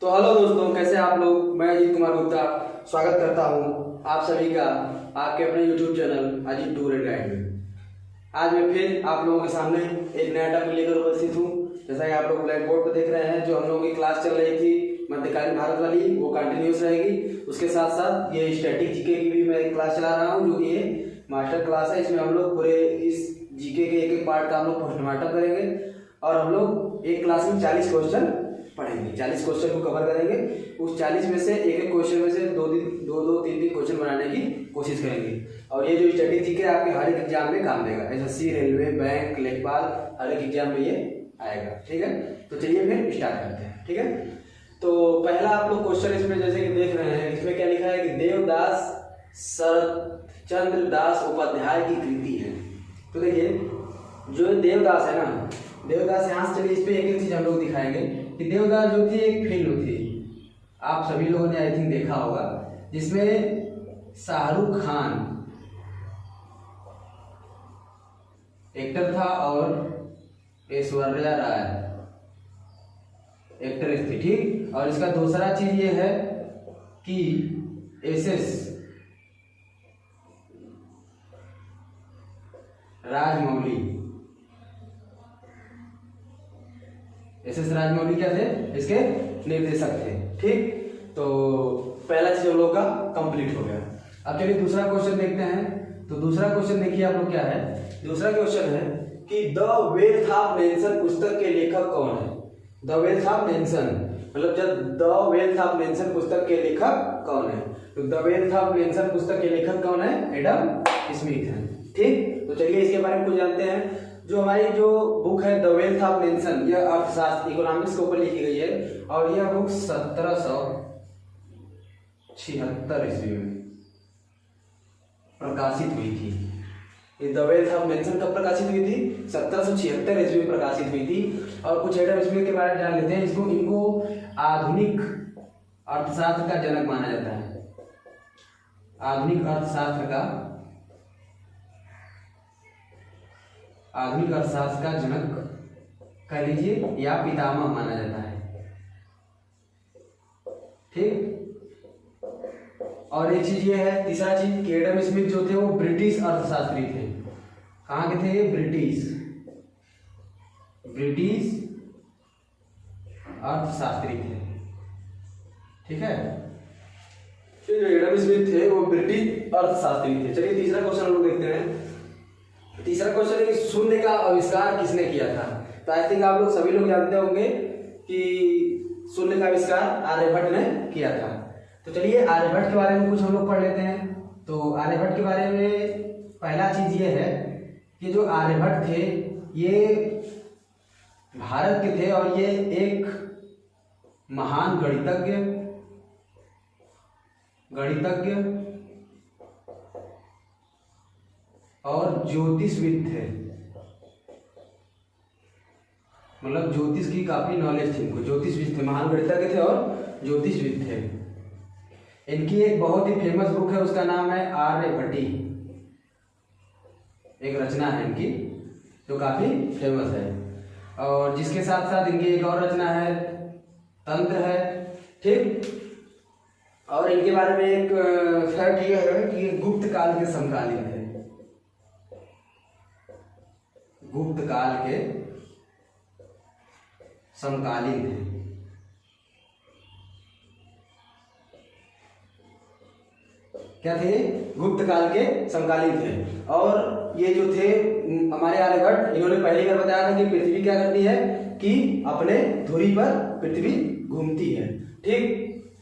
तो हेलो दोस्तों, कैसे आप लोग। मैं अजीत कुमार गुप्ता स्वागत करता हूं आप सभी का आपके अपने YouTube channel Ajit tour and guide में। आज मैं फिर आप लोगों के सामने एक नया टॉपिक लेकर उपस्थित हूं। जैसा कि आप लोग ब्लैक बोर्ड पर देख रहे हैं, जो हम लोगों की क्लास चल रही थी मध्यकालीन भारत वाली, वो कंटिन्यूस रहेगी। उसके साथ साथ ये स्टैटिक जीके की भी मैं एक क्लास चला रहा हूँ, जो कि ये मास्टर क्लास है। इसमें हम लोग पूरे इस जीके के एक एक पार्ट का हम लोग पोस्टमार्टम करेंगे और हम लोग एक क्लास में 40 क्वेश्चन पढ़ेंगे, 40 क्वेश्चन को कवर करेंगे। उस 40 में से एक एक क्वेश्चन में से दो तीन क्वेश्चन बनाने की कोशिश करेंगे। और ये जो स्टैटिक जीके आपके हर एक एग्जाम में काम देगा, एसएससी, रेलवे, बैंक, लेखपाल, हर एक एग्जाम में ये आएगा। ठीक है, तो चलिए फिर स्टार्ट करते हैं। ठीक है, तो पहला आप लोग क्वेश्चन इसमें जैसे कि देख रहे हैं, इसमें क्या लिखा है कि देवदास शरतचंद्र दास उपाध्याय की कृति है। तो देखिए, जो देवदास है ना, देवदास, यहाँ से चलिए इस पे एक एक चीज हम लोग दिखाएंगे कि देवदास जो थी एक फिल्म थी, आप सभी लोगों ने आई थिंक देखा होगा, जिसमें शाहरुख खान एक्टर था और ऐश्वर्या राय एक्ट्रेस थी। ठीक, और इसका दूसरा चीज ये है कि एसएस राजमौली क्या थे, इसके निर्देशक थे। ठीक, तो पहला चीज हम लोग का कंप्लीट हो गया। अब चलिए दूसरा क्वेश्चन देखते हैं। तो दूसरा क्वेश्चन देखिए आप लोग क्या है। दूसरा क्वेश्चन है कि द वेल्थ ऑफ नेशन पुस्तक के लेखक कौन है। द वेल्थ ऑफ नेशन मतलब जब द वेल्थ ऑफ नेशन पुस्तक के लेखक कौन है, तो द वेल्थ ऑफ नेशन पुस्तक के लेखक कौन है, एडम स्मिथ है। ठीक, तो चलिए इसके बारे में कुछ जानते हैं। जो हमारी जो बुक है द वेल्थ ऑफ नेशन, यह अर्थशास्त्र इकोनॉमिक्स के ऊपर लिखी गई है और यह बुक 1776 ईस्वी में प्रकाशित हुई थी। द वेल्थ ऑफ नेशन कब प्रकाशित हुई थी, 1776 ईस्वी में प्रकाशित हुई थी। और कुछ एडम स्मिथ के बारे में जान लेते हैं। इनको आधुनिक अर्थशास्त्र का जनक माना जाता है। आधुनिक अर्थशास्त्र का जनक कह लीजिए या पितामह माना जाता है। ठीक, और एक चीज ये है, तीसरा चीज कि एडम स्मिथ जो थे वो ब्रिटिश अर्थशास्त्री थे। कहाँ के थे, ब्रिटिश अर्थशास्त्री थे। ठीक है, तो जो एडम स्मिथ थे वो ब्रिटिश अर्थशास्त्री थे। चलिए तीसरा क्वेश्चन हम लोग देखते हैं। तीसरा क्वेश्चन है कि शून्य का आविष्कार किसने किया था। तो आई थिंक आप लोग सभी लोग जानते होंगे कि शून्य का आविष्कार आर्यभट्ट ने किया था। तो चलिए आर्यभट्ट के बारे में कुछ हम लोग पढ़ लेते हैं। तो आर्यभट्ट के बारे में पहला चीज ये है कि जो आर्यभट्ट थे ये भारत के थे और ये एक महान गणितज्ञ और ज्योतिषविद थे। मतलब ज्योतिष की काफी नॉलेज थी इनको, ज्योतिषविद थे, महान गणितज्ञ थे और ज्योतिषविद थे। इनकी एक बहुत ही फेमस बुक है, उसका नाम है आर्यभट्टी। एक रचना है इनकी जो काफी फेमस है। और जिसके साथ साथ इनकी एक और रचना है, तंत्र है। ठीक, और इनके बारे में एक फैक्ट ये है कि ये गुप्त काल के समकालीन है। गुप्त काल के समकालीन थे। क्या थे, गुप्त काल के समकालीन थे। और ये जो थे हमारे आर्यभट्ट, इन्होंने पहली बार बताया था कि पृथ्वी क्या करती है कि अपने धुरी पर पृथ्वी घूमती है। ठीक,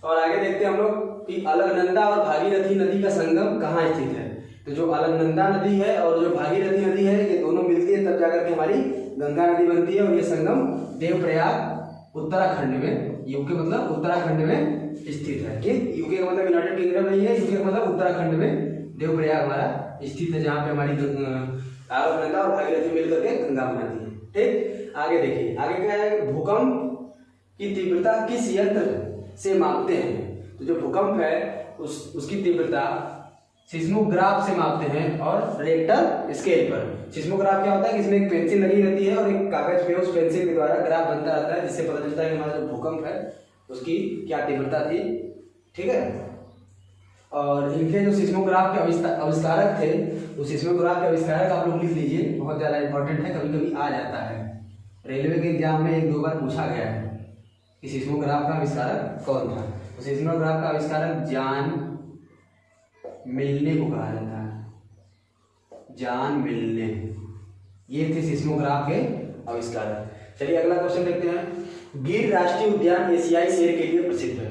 और आगे देखते हैं हम लोग कि अलकनंदा और भागीरथी नदी का संगम कहाँ स्थित है। तो जो अलकनंदा नदी है और जो भागीरथी नदी है, ये दोनों मिलती है तब जाकर के हमारी गंगा नदी बनती है। और ये संगम देवप्रयाग उत्तराखंड में, यूके मतलब उत्तराखंड में स्थित है। ठीक, यूके का मतलब यूनाइटेड किंगडम नहीं है, यूके का मतलब उत्तराखंड में देवप्रयाग हमारा स्थित है, जहाँ पे हमारी अलकनंदा और भागीरथी मिलकर के गंगा बनाती है। ठीक, आगे देखिए, आगे क्या है, भूकंप की तीव्रता किस यंत्र से मापते हैं। तो जो भूकंप है उसकी तीव्रता सिस्मोग्राफ से मापते हैं और रेक्टर स्केल पर। सिस्मोग्राफ क्या होता है कि इसमें एक पेंसिल लगी रहती है और एक कागज पे उस पेंसिल के द्वारा ग्राफ बनता रहता है, जिससे पता चलता है कि हमारा जो भूकंप है उसकी क्या तीव्रता थी, ठीक है। और इनके जो सिस्मोग्राफ के आविष्कारक थे, उस सिस्मोग्राफ के आविष्कारक आप लोग लिख लीजिए, बहुत ज़्यादा इंपॉर्टेंट है, कभी कभी आ जाता है रेलवे के एग्जाम में, 1-2 बार पूछा गया है कि सिस्मोग्राफ का आविष्कारक कौन था। तो सिस्मोग्राफ का आविष्कारक जॉन मिल्ने को कहा जाता है, जॉन मिल्ने, ये थे सिस्मोग्राफ के आविष्कारक। चलिए अगला क्वेश्चन देखते हैं। गिर राष्ट्रीय उद्यान एशियाई शेर के लिए प्रसिद्ध है।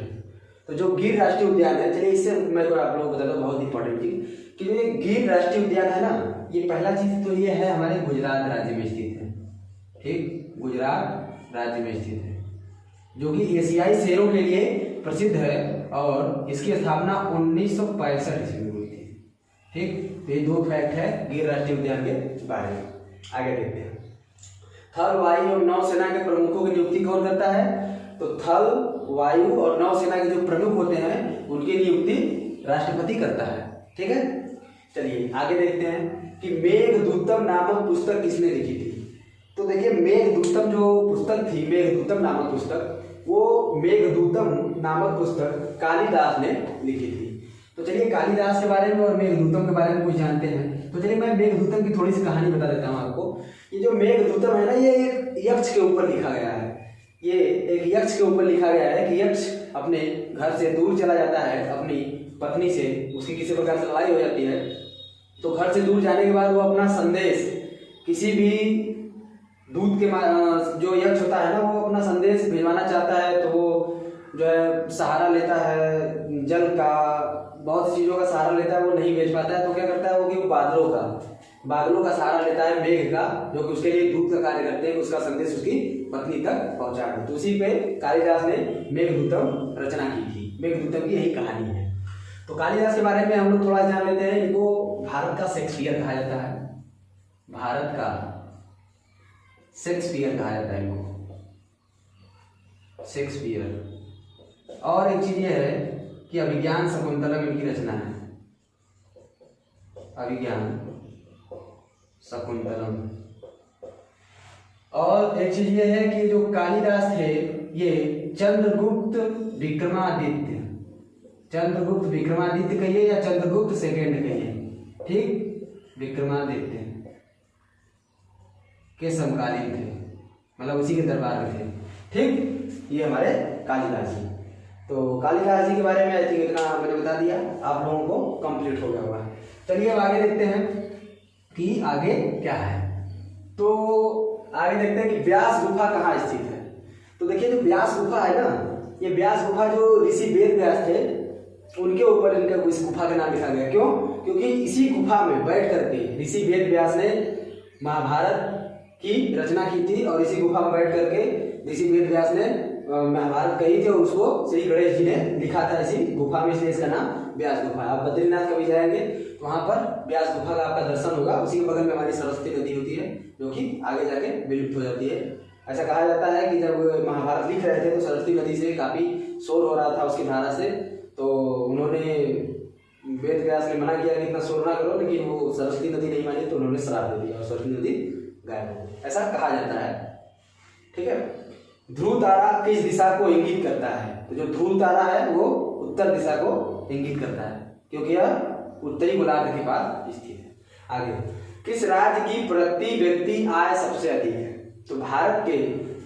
तो जो गिर राष्ट्रीय उद्यान है, चलिए इससे मैं को आप लोगों को बता दूं, बहुत इंपॉर्टेंट चीज कि ये गिर राष्ट्रीय उद्यान है ना, ये पहला चीज तो ये है हमारे गुजरात राज्य में स्थित है, ठीक, गुजरात राज्य में स्थित है, जो कि एशियाई शेरों के लिए प्रसिद्ध है और इसकी स्थापना 1965 ईस्वी में हुई थी, ठीक। तो ये 2 फैक्ट है गिर राष्ट्रीय उद्यान के बारे में। आगे देखते हैं। थल, वायु और नौसेना के प्रमुखों की नियुक्ति कौन करता है? तो थल, वायु और नौसेना के जो प्रमुख होते हैं उनकी नियुक्ति राष्ट्रपति करता है, ठीक है। चलिए आगे देखते हैं कि मेघदूतम नामक पुस्तक किसने लिखी थी। तो देखिए मेघदूतम जो पुस्तक थी, मेघदूतम नामक पुस्तक, वो मेघदूतम नामक पुस्तक कालिदास ने लिखी थी। तो चलिए कालिदास के बारे में और मेघदूतम के बारे में कुछ जानते हैं। तो चलिए मैं मेघदूतम की थोड़ी सी कहानी बता देता हूँ आपको। ये जो मेघदूतम है ना, ये एक यक्ष के ऊपर लिखा गया है। ये एक यक्ष के ऊपर लिखा गया है कि यक्ष अपने घर से दूर चला जाता है अपनी पत्नी से, उसकी किसी प्रकार से लड़ाई हो जाती है, तो घर से दूर जाने के बाद वो अपना संदेश किसी भी दूत के जो यक्ष होता है ना, वो अपना संदेश भिजवाना चाहता है, तो वो जो है सहारा लेता है जल का, बहुत सी चीज़ों का सहारा लेता है, वो नहीं भेज पाता है, तो क्या करता है वो कि वो बादलों का सहारा लेता है, मेघ का, जो कि उसके लिए दूत का कार्य करते हैं, उसका संदेश उसकी पत्नी तक पहुंचा दे। तो उसी पे कालिदास ने मेघदूतम रचना की थी। मेघदूतम की यही कहानी है। तो कालिदास के बारे में हम लोग थोड़ा जान लेते हैं। इनको भारत का शेक्सपियर कहा जाता है, भारत का शेक्सपियर कहा जाता है इनको, शेक्सपियर। और एक चीज ये है कि अभिज्ञान शकुंतलम इनकी रचना है, अभिज्ञान शकुंतलम। और एक चीज ये है कि जो कालिदास थे ये चंद्रगुप्त विक्रमादित्य कहिए या चंद्रगुप्त सेकेंड कहिए, ठीक, विक्रमादित्य के समकालीन थे, मतलब उसी के दरबार में थे, ठीक। ये हमारे कालिदास जी। तो कालिदास जी के बारे में आई थिंक इतना मैंने बता दिया, आप लोगों को कंप्लीट हो गया होगा। चलिए अब आगे देखते हैं कि आगे क्या है। तो आगे देखते हैं कि व्यास गुफा कहाँ स्थित है। तो देखिए जो व्यास गुफा है ना, ये व्यास गुफा जो ऋषि वेद व्यास थे उनके ऊपर इनका इस गुफा का नाम लिखा गया। क्यों? क्योंकि इसी गुफा में बैठ करके ऋषि वेद व्यास ने महाभारत की रचना की थी और इसी गुफा में बैठ करके ऋषि वेद व्यास ने महाभारत कही थी और उसको श्री गणेश जी ने लिखा था इसी गुफा में, इसलिए इसका नाम व्यास गुफा है। आप बद्रीनाथ कभी जाएंगे तो वहाँ पर व्यास गुफा का आपका दर्शन होगा। उसी के बगल में हमारी सरस्वती नदी होती है जो कि आगे जाके विलुप्त हो जाती है। ऐसा कहा जाता है कि जब महाभारत लिख रहे थे तो सरस्वती नदी से काफ़ी शोर हो रहा था उसकी धारा से, तो उन्होंने वेद व्यास ने मना किया कि इतना शोर ना करो, लेकिन वो सरस्वती नदी नहीं मानी तो उन्होंने श्राप दे दिया और सरस्वती नदी गायब हो गई, ऐसा कहा जाता है, ठीक है। ध्रुव तारा किस दिशा को इंगित करता है? तो जो ध्रुव तारा है वो उत्तर दिशा को इंगित करता है क्योंकि यह उत्तरी गोलार्ध के पास स्थित है। आगे, किस राज्य की प्रति व्यक्ति आय सबसे अधिक है? तो भारत के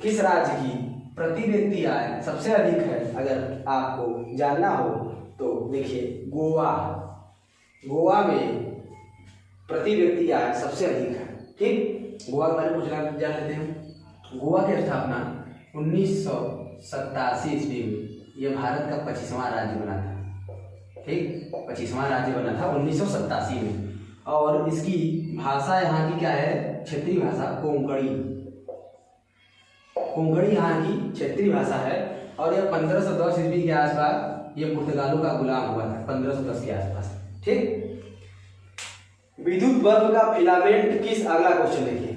किस राज्य की प्रति व्यक्ति आय सबसे अधिक है? अगर आपको जानना हो तो देखिए गोवा में प्रति व्यक्ति आय सबसे अधिक है, ठीक। गोवा के बारे में कुछ जान लेते हैं। गोवा की स्थापना 1987 ईस्वी में यह भारत का 25वां राज्य बना था, ठीक, 25वां राज्य बना था 1987 में। और इसकी भाषा यहाँ की क्या है? क्षेत्रीय भाषा कोंकणी यहाँ की क्षेत्रीय भाषा है। और यह 1510 ईस्वी के आसपास ये पुर्तगालों का गुलाम हुआ था, 1510 के आसपास, ठीक। विद्युत बल्ब का फिलामेंट किस, अगला क्वेश्चन देखिए,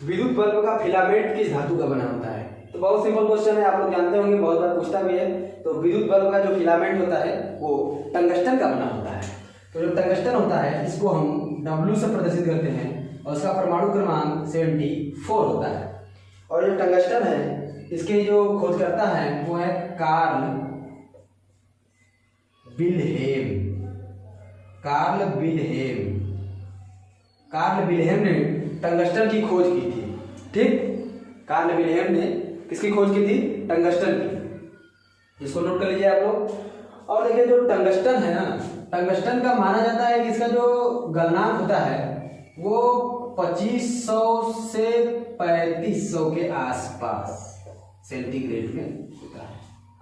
विद्युत बल्ब का फिलामेंट किस धातु का बना होता है? तो बहुत सिंपल क्वेश्चन है, आप लोग जानते होंगे, बहुत बार पूछता भी है। तो विद्युत बल्ब का जो फिलामेंट होता है वो टंगस्टन का बना होता है। तो जो टंगस्टन होता है इसको हम W से प्रदर्शित करते हैं और उसका परमाणु क्रमांक 74 होता है। और जो टंगस्टन है इसके जो खोजकर्ता हैं वो है कार्ल विल्हेम। कार्ल विल्हेम ने टंगस्टन की खोज की थी। ठीक, कार्ल विल्हेम ने किसकी खोज की थी? टंगस्टन की। इसको नोट कर लीजिए आप लोग। और देखिए जो टंगस्टन है ना, टंगस्टन का माना जाता है कि इसका जो गलनांक होता है वो 2500 से 3500 के आसपास सेंटीग्रेड में होता है।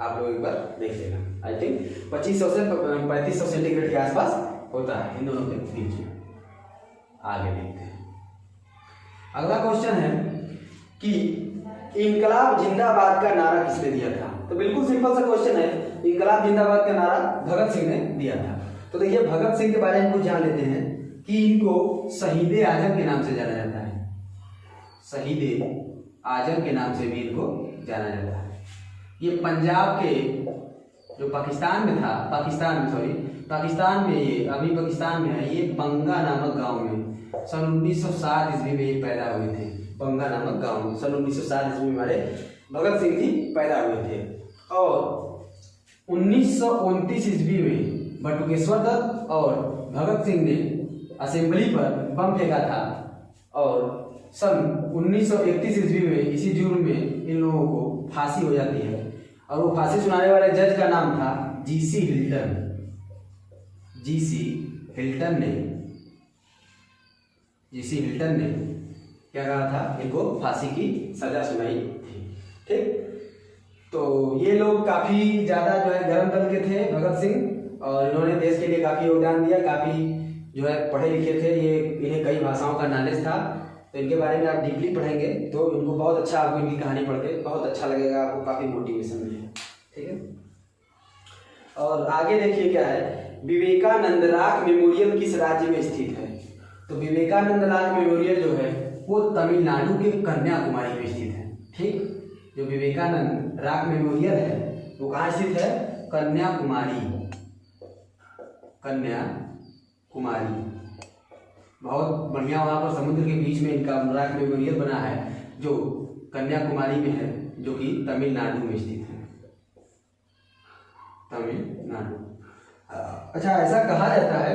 आप लोग एक बार देख लेना। आई थिंक 2500 से 3500 सेंटीग्रेड के आसपास होता है इन दोनों के बीच में। आगे देखते हैं। अगला क्वेश्चन है कि इनकलाब जिंदाबाद का नारा किसने दिया था? तो बिल्कुल सिंपल सा क्वेश्चन है। इनकलाब जिंदाबाद का नारा भगत सिंह ने दिया था। तो देखिए भगत सिंह के बारे में कुछ जान लेते हैं कि इनको शहीद आजम के नाम से जाना जाता है। शहीद आजम के नाम से भी इनको जाना जाता है। ये पंजाब के जो पाकिस्तान में ये अभी पाकिस्तान में है, ये बंगा नामक गांव में सन 1907 ईस्वी में ये पैदा हुए थे। बंगा नामक गांव में सन 1907 ईस्वी में हमारे भगत सिंह जी पैदा हुए थे। और 1929 ईस्वी में बटुकेश्वर दत्त और भगत सिंह ने असेंबली पर बम फेंका था और सन 1931 ईस्वी में इसी जुर्म में इन लोगों को फांसी हो जाती है। और वो फांसी सुनाने वाले जज का नाम था जीसी हिल्टन ने क्या कहा था? इनको फांसी की सजा सुनाई थी। ठीक, तो ये लोग काफी ज्यादा जो है गर्म दल के थे भगत सिंह, और इन्होंने देश के लिए काफी योगदान दिया। काफी जो है पढ़े लिखे थे ये, इन्हें कई भाषाओं का नॉलेज था। तो इनके बारे में आप डीपली पढ़ेंगे तो इनको बहुत अच्छा, आपको इनकी कहानी पढ़ के बहुत अच्छा लगेगा, आपको काफ़ी मोटिवेशन मिलेगा। ठीक है, और आगे देखिए क्या है, विवेकानंद रॉक मेमोरियल किस राज्य में स्थित है? तो विवेकानंद रॉक मेमोरियल जो है वो तमिलनाडु के कन्याकुमारी में स्थित है। ठीक, जो विवेकानंद रॉक मेमोरियल है वो कहाँ स्थित है? कन्याकुमारी। बहुत बढ़िया, वहाँ पर समुद्र के बीच में इनका रॉक मेमोरियल बना है जो कन्याकुमारी में है, जो कि तमिलनाडु में स्थित है। तमिलनाडु। अच्छा, ऐसा कहा जाता है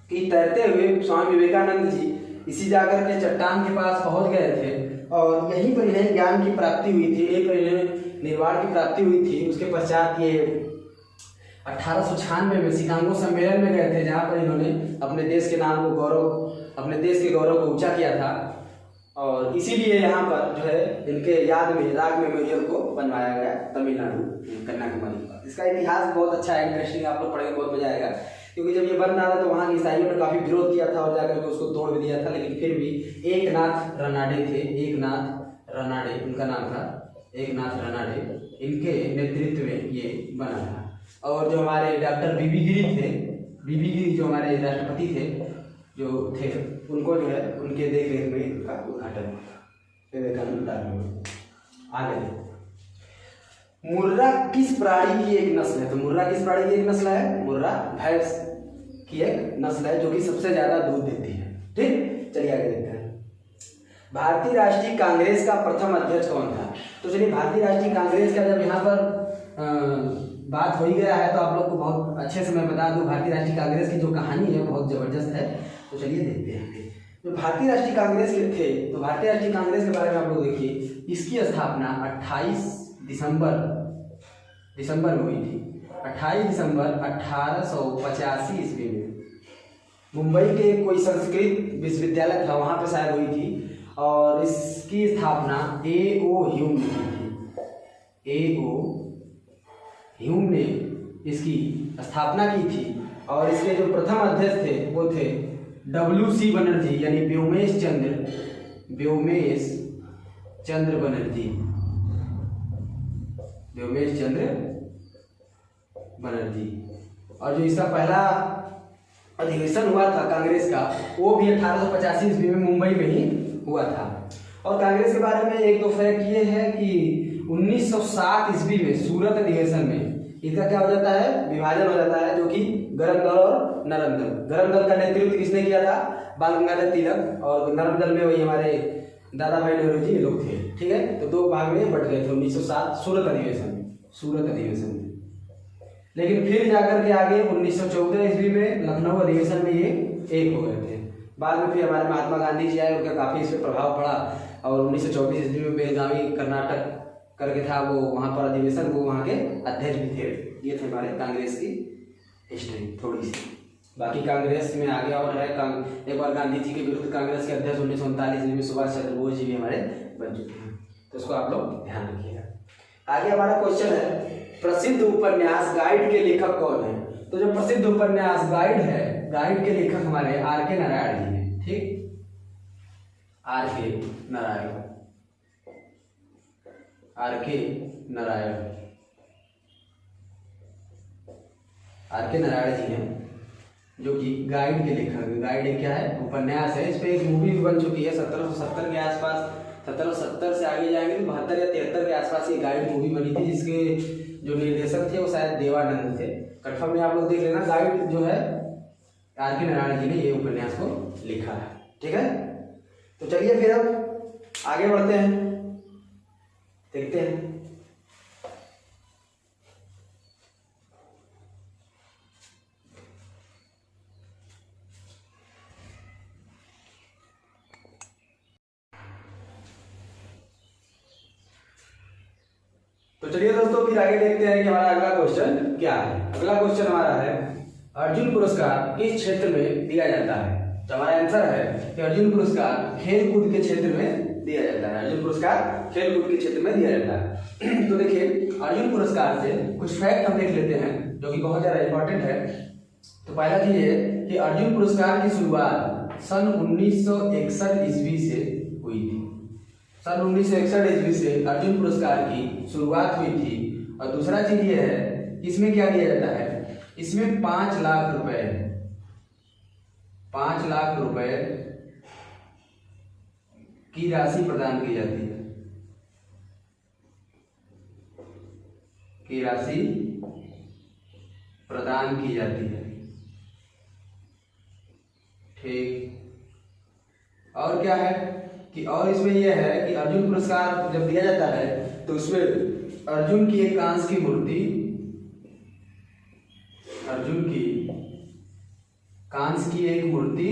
कि तैरते हुए स्वामी विवेकानंद जी इसी जाकर के चट्टान के पास पहुंच गए थे और यहीं पर इन्हें ज्ञान की प्राप्ति हुई थी, यहीं पर इन्हें निर्वाण की प्राप्ति हुई थी। उसके पश्चात ये 1896 में शिकागो सम्मेलन में गए थे, जहाँ पर इन्होंने अपने देश के नाम को अपने देश के गौरव को ऊंचा किया था। और इसीलिए यहाँ पर जो है इनके याद में रॉक मेमोरियल को बनवाया गया तमिलनाडु कन्याकुमारी का। इसका इतिहास बहुत अच्छा है, इंटरेस्टिंग, आप लोग पढ़ेंगे बहुत मजा आएगा। क्योंकि जब ये बन रहा था तो वहाँ के ईसाइयों ने काफ़ी विरोध किया था और जाकर के उसको तोड़ भी दिया था, लेकिन फिर भी एकनाथ रनाडे थे, एकनाथ रनाडे उनका नाम था, एकनाथ रनाडे, इनके नेतृत्व में ये बना था। और जो हमारे डॉक्टर बीबी गिरी जो हमारे राष्ट्रपति थे जो थे, उनको जो है उनके देख रेख में इनका उद्घाटन विवेकानंद में। आगे मुर्रा किस प्राणी की एक नस्ल है? तो मुर्रा किस प्राणी की एक नस्ल है? मुर्रा भैंस की एक नस्ल है जो कि सबसे ज्यादा दूध देती है। ठीक, चलिए आगे देखते हैं। भारतीय राष्ट्रीय कांग्रेस का प्रथम अध्यक्ष कौन था? तो चलिए, भारतीय राष्ट्रीय कांग्रेस का जब यहाँ पर बात हो ही गया है तो आप लोग को बहुत अच्छे से मैं बता दूं, भारतीय राष्ट्रीय कांग्रेस की जो कहानी है बहुत जबरदस्त है। तो चलिए देखते हैं। जो भारतीय राष्ट्रीय कांग्रेस के थे, तो भारतीय राष्ट्रीय कांग्रेस के बारे में आप लोग देखिए, इसकी स्थापना 28 दिसंबर में हुई थी। 28 दिसंबर 1885 ईस्वी में मुंबई के कोई संस्कृत विश्वविद्यालय था, वहाँ पे शायद हुई थी। और इसकी स्थापना A.O. ह्यूम ने की थी। A.O. ह्यूम ने इसकी स्थापना की थी। और इसके जो प्रथम अध्यक्ष थे वो थे W.C. बनर्जी, यानी व्योमेश चंद्र बनर्जी। और जो इसका पहला अधिवेशन हुआ था कांग्रेस का, वो भी 1885 ईस्वी में मुंबई में ही हुआ था। और कांग्रेस के बारे में एक दो फैक्ट ये है कि 1907 ईस्वी में सूरत अधिवेशन में इसका क्या हो जाता है? विभाजन हो जाता है, जो कि गरम दल और नरम दल। गरम दल का नेतृत्व किसने किया था? बाल गंगाधर तिलक। और नरम दल में वही हमारे दादा भाई नेहरू जी ये लोग थे। ठीक है, तो दो भाग में बट गए थे 1907 सूरत अधिवेशन में। लेकिन फिर जाकर के आगे 1914 ईस्वी में लखनऊ अधिवेशन में ये एक हो गए थे। बाद में फिर हमारे महात्मा गांधी जी आए, उनका काफ़ी इस पर प्रभाव पड़ा और 1924 ईस्वी में बेलगावी कर्नाटक करके था वो, वहाँ पर अधिवेशन, वो वहाँ के अध्यक्ष भी थे। ये थे हमारे कांग्रेस की हिस्ट्री थोड़ी सी। बाकी कांग्रेस में आगे और है, एक बार गांधी जी के विरुद्ध कांग्रेस के अध्यक्ष 1939 में सुभाष चंद्र बोस जी भी हमारे बन चुके हैं, तो इसको आप लोग ध्यान रखिएगा। आगे हमारा क्वेश्चन है, प्रसिद्ध उपन्यास गाइड के लेखक कौन है? तो जो प्रसिद्ध उपन्यास गाइड है, गाइड के लेखक हमारे आर.के. नारायण जी हैं। ठीक, आर.के. नारायण जी हैं, जो कि गाइड के लेखक। गाइड क्या है? उपन्यास है। इस पे एक मूवी भी बन चुकी है 1770 के आसपास, 1770 से आगे जाएंगे तो 72 या 73 के आसपास ये गाइड मूवी बनी थी, जिसके जो निर्देशक थे वो शायद देवानंद थे। कंफर्म में आप लोग देख लेना। गाइड जो है आर.के. नारायण जी ने ये उपन्यास को लिखा है। ठीक है, तो चलिए फिर अब आगे बढ़ते हैं, देखते हैं। तो चलिए दोस्तों फिर आगे देखते हैं कि हमारा अगला क्वेश्चन क्या है। अगला क्वेश्चन हमारा है, अर्जुन पुरस्कार किस क्षेत्र में दिया जाता है? तो हमारा आंसर है कि अर्जुन पुरस्कार खेलकूद के क्षेत्र में दिया जाता है। अर्जुन पुरस्कार खेलकूद के क्षेत्र में दिया जाता है। तो देखिए, अर्जुन पुरस्कार से कुछ फैक्ट हम देख लेते हैं जो कि बहुत ज़्यादा इंपॉर्टेंट है। तो पहला चीज है कि अर्जुन पुरस्कार की शुरुआत सन 1961 ईस्वी से हुई थी। सन 1961 ईस्वी से अर्जुन पुरस्कार की शुरुआत हुई थी। और दूसरा चीज ये है कि इसमें क्या दिया जाता है, इसमें 5 लाख रुपए, 5 लाख रुपए की राशि प्रदान की जाती है, की राशि प्रदान की जाती है। ठीक, और क्या है कि और इसमें यह है कि अर्जुन पुरस्कार जब दिया जाता है तो उसमें अर्जुन की एक कांस्य की मूर्ति, अर्जुन की कांस्य की एक मूर्ति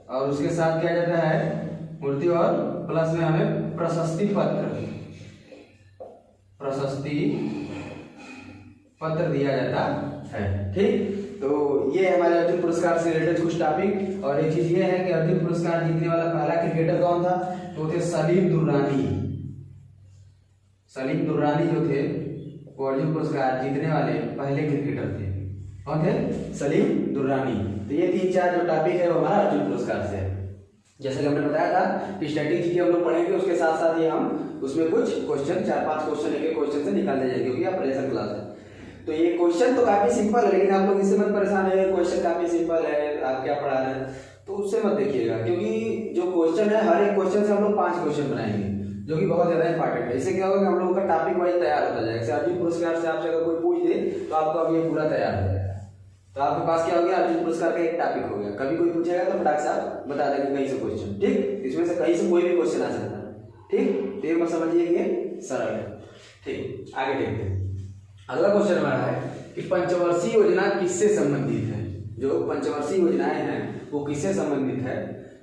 और उसके साथ क्या जाता है मूर्ति, और प्लस में हमें प्रशस्ति पत्र दिया जाता है। ठीक, तो ये हमारे अर्जुन पुरस्कार से रिलेटेड कुछ टॉपिक। और एक चीज ये है कि अर्जुन पुरस्कार जीतने वाला पहला क्रिकेटर कौन था, तो थे सलीम दुर्रानी। सलीम दुर्रानी जो थे वो अर्जुन पुरस्कार जीतने वाले पहले क्रिकेटर थे। कौन थे? सलीम दुर्रानी। तो ये 3-4 जो टॉपिक है वो हमारा अर्जुन पुरस्कार से है। जैसे कि हमने बताया था कि स्टैटिक जी हम लोग पढ़ेंगे, उसके साथ साथ ये हम उसमें कुछ क्वेश्चन 4-5 क्वेश्चन एक क्वेश्चन से निकालते जाएंगे, क्योंकि आप प्रेशर क्लास है। तो ये क्वेश्चन तो काफी सिंपल है, लेकिन आप लोग इससे मत परेशान है, क्वेश्चन काफी सिंपल है, आप क्या पढ़ा रहे हैं, तो उससे मत देखिएगा। क्योंकि जो क्वेश्चन है हर एक क्वेश्चन से हम लोग 5 क्वेश्चन बनाएंगे, जो कि बहुत ज्यादा इंपॉर्टेंट है। इससे क्या होगा कि हम लोगों का टॉपिक वाइज तैयार होता जाएगा। जैसे अर्जुन पुरस्कार से आपसे अगर कोई पूछ दे तो आपका अब ये पूरा तैयार हो जाएगा। तो आपके पास क्या हो गया, अर्जुन पुरस्कार का एक टॉपिक हो गया। कभी कोई पूछेगा तो फटाक से आप बता देंगे कहीं से क्वेश्चन। ठीक, इसमें से कहीं से कोई भी क्वेश्चन आ सकता है। ठीक, तो ये मत समझिए कि ये सरल है। ठीक, आगे देखते हैं। अगला क्वेश्चन हमारा है कि पंचवर्षीय योजना किससे संबंधित है? जो पंचवर्षीय योजनाएं हैं वो किससे संबंधित है?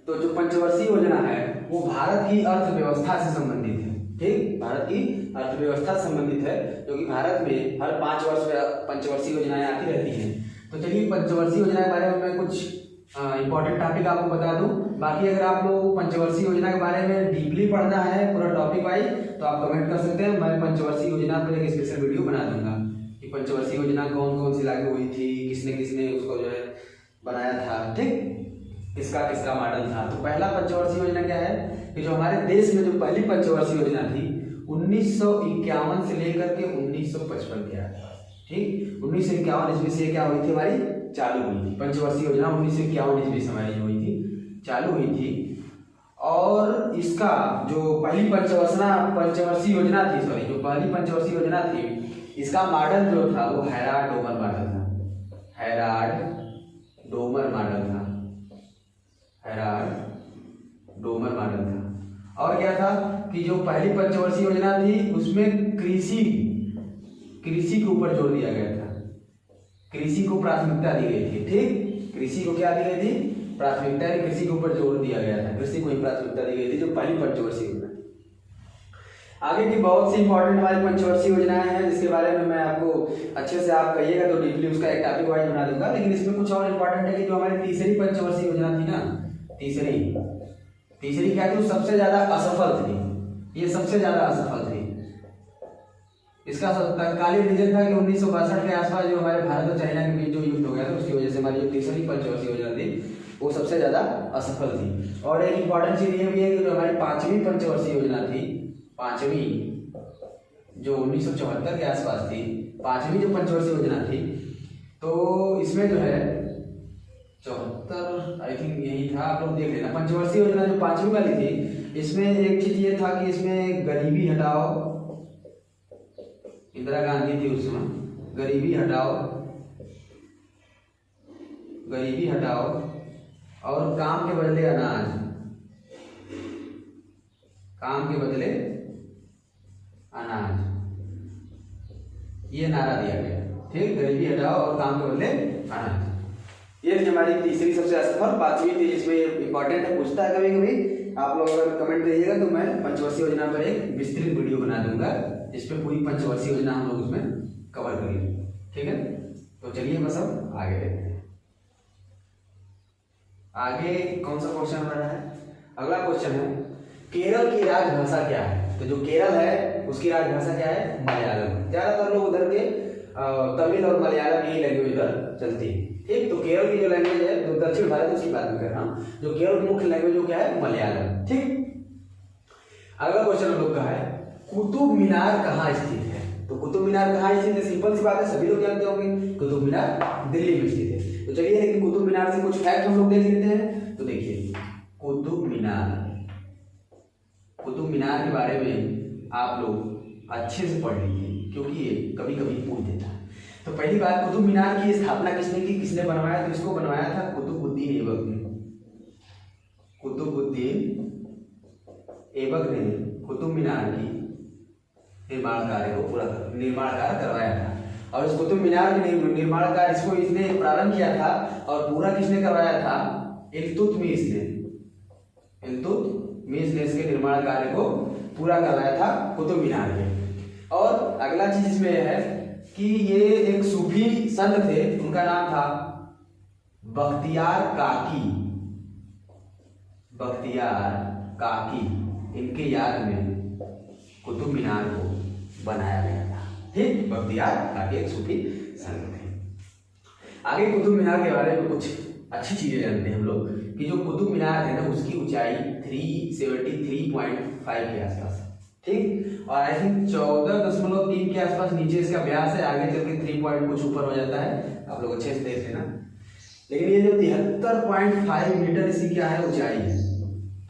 तो जो पंचवर्षीय योजना है वो भारत की अर्थव्यवस्था से संबंधित है। ठीक, भारत की अर्थव्यवस्था से संबंधित है, क्योंकि भारत में हर 5 वर्ष में पंचवर्षीय योजनाएं आती रहती हैं। तो चलिए पंचवर्षीय योजना के बारे में मैं कुछ इंपॉर्टेंट टॉपिक आपको बता दूं। बाकी अगर आप लोग पंचवर्षीय योजना के बारे में डीपली पढ़ना है पूरा टॉपिक वाइज तो आप कमेंट कर सकते हैं। मैं पंचवर्षीय योजना पर एक स्पेशल वीडियो बना दूंगा कि पंचवर्षीय योजना कौन कौन सी लागू हुई थी, किसने किसने उसको जो है बनाया था। ठीक, किसका किसका मॉडल था। तो पहला पंचवर्षीय योजना क्या है कि जो हमारे देश में जो पहली पंचवर्षीय योजना थी 1951 से लेकर के 1955 के आसपास। ठीक, 1951 ईस्वी से क्या हुई थी, हमारी चालू हुई थी पंचवर्षीय योजना। 1951 ईस्वी से हमारी जो हुई थी चालू हुई थी। और इसका जो पहली पंचवर्षीय योजना थी, सॉरी जो पहली पंचवर्षीय योजना थी, इसका मॉडल जो था वो हैराड डोमर मॉडल था। हैराड डोमर मॉडल था, हेराल्ड डोमर मॉडल था। और क्या था कि जो पहली पंचवर्षीय योजना थी उसमें कृषि के ऊपर जोर दिया गया था, कृषि को प्राथमिकता दी गई थी। ठीक, कृषि को क्या दी गई थी? प्राथमिकता, कृषि के ऊपर जोर दिया गया था, कृषि को ही प्राथमिकता दी गई थी, जो पहली पंचवर्षीय योजना। आगे की बहुत सी इंपॉर्टेंट हमारी पंचवर्षीय योजनाएं हैं जिसके बारे में मैं आपको अच्छे से आप कहिएगा तो डीपली उसका एक टॉपिक वाइज बना दूंगा। लेकिन इसमें कुछ और इंपॉर्टेंट है कि जो हमारी तीसरी पंचवर्षीय योजना थी ना, तीसरी क्या थी? सबसे ज्यादा असफल थी, ये सबसे ज्यादा असफल थी। इसका तत्कालीन रीजन था कि 1962 के आसपास जो हमारे भारत और चाइना के बीच जो युद्ध हो गया था उसकी वजह से हमारी जो तीसरी पंचवर्षीय योजना थी वो सबसे ज्यादा असफल थी। और एक इंपॉर्टेंट चीज ये भी है कि जो हमारी पांचवी पंचवर्षीय योजना थी, पांचवी जो 1974 के आसपास थी, पांचवी जो पंचवर्षीय योजना थी, तो इसमें जो है 74 आई थिंक यही था, आप लोग देख लेना। पंचवर्षीय योजना जो पांचवी वाली थी इसमें एक चीज ये था कि इसमें गरीबी हटाओ, इंदिरा गांधी थी उस समय, गरीबी हटाओ और काम के बदले अनाज, काम के बदले अनाज, ये नारा दिया गया। ठीक, गरीबी हटाओ और काम के बदले अनाज, ये थी हमारी तीसरी सबसे असफल। पांचवी थी जिसमें इंपॉर्टेंट है, पूछता है कभी कभी, आप लोग अगर कमेंट करिएगा तो मैं पंचवर्षीय योजना पर एक विस्तृत वीडियो बना दूंगा जिसपे पूरी पंचवर्षीय योजना हम लोग उसमें कवर करेंगे। ठीक है, तो चलिए बस अब आगे देखते हैं। आगे कौन सा क्वेश्चन आ रहा है? अगला क्वेश्चन है केरल की राजभाषा क्या है? तो जो केरल है उसकी राजभाषा क्या है? मलयालम। ज्यादातर लोग उधर के तमिल और मलयालम यही लैंग्वेज उधर चलती है। ठीक, तो केरल की जो लैंग्वेज है जो दक्षिण भारत है उसकी बात में कर रहा हूँ, जो केरल की मुख्य लैंग्वेज वो क्या है? मलयालम। ठीक, अगला क्वेश्चन हम लोग का है कुतुब मीनार कहाँ स्थित है? तो कुतुब मीनार कहाँ स्थित है? सिंपल सी बात है, सभी लोग जानते होंगे, कुतुब मीनार दिल्ली में स्थित है। तो चलिए लेकिन कुतुब मीनार से कुछ फैक्ट हम लोग देख लेते हैं। तो देखिए कुतुब मीनार के बारे में आप लोग अच्छे से पढ़ लीजिए क्योंकि ये कभी कभी पूछ देता है। तो पहली बात, कुतुब मीनार की स्थापना किसने की, किसने बनवाया? तो इसको बनवाया था कुतुबुद्दीन ऐबक ने। कुतुबुद्दीन ऐबक ने कुतुब मीनार की निर्माण कार्य करवाया था। और इस कुतुब मीनार के निर्माण कार्य इसने प्रारंभ किया था और पूरा किसने करवाया था? इल्तुतमिश ने इसके निर्माण कार्य को पूरा करवाया था कुतुब मीनार के। और अगला चीज इसमें है कि ये एक सूफी संत थे, उनका नाम था बख्तियार काकी। इनके याद में कुतुब मीनार को बनाया गया था। ठीक, बख्तियार काकी एक सूफी संत थे। आगे कुतुब मीनार के बारे में कुछ अच्छी चीजें जानते हैं हम लोग कि जो कुतुब मीनार है ना उसकी ऊंचाई 373.5 के आसपास। ठीक, और आई थिंक 14.3 के आसपास नीचे इसका व्यास है, आगे चल के 3 पॉइंट कुछ ऊपर हो जाता है, आप लोग अच्छे से देख लेना। लेकिन ये जो 73.5 मीटर इसकी क्या है? ऊंचाई है।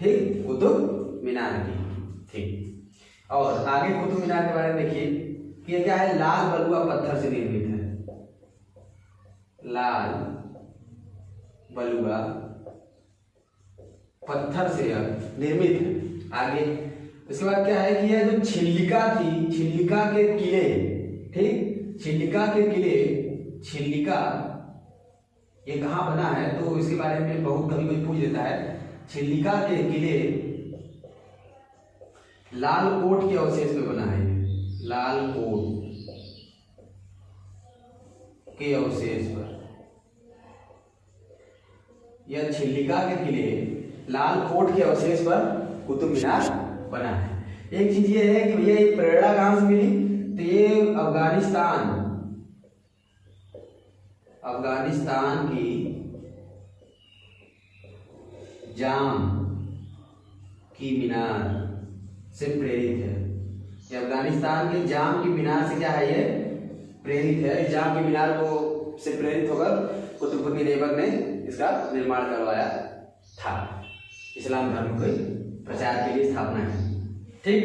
ठीक, कुतुब मीनार की। ठीक, और आगे कुतुब मीनार के बारे में देखिए कि ये क्या है? लाल बलुआ पत्थर से निर्मित है, लाल बलुआ पत्थर से निर्मित है। आगे इसके बाद क्या है कि यह जो छिल्लिका थी, छिल्लिका के किले, ठीक, छिल्लिका ये कहाँ बना है? तो इसके बारे में बहुत कभी कोई पूछ देता है। छिल्लिका के किले लाल कोट के अवशेष पे बना है, लाल कोट के अवशेष पर। यह छिल्लिका के किले लाल कोट के अवशेष पर कुतुब मीनार बना है। एक चीज ये है कि भैया ये प्रेरणा कहां से मिली? तो ये अफगानिस्तान की जाम की मीनार से प्रेरित है। ये अफगानिस्तान के जाम की मीनार से क्या है? ये प्रेरित है। जाम की मीनार को से प्रेरित होकर कुतुबुद्दीन ऐबक ने इसका निर्माण करवाया था, इस्लाम धर्म के प्रचार के लिए स्थापना की। ठीक,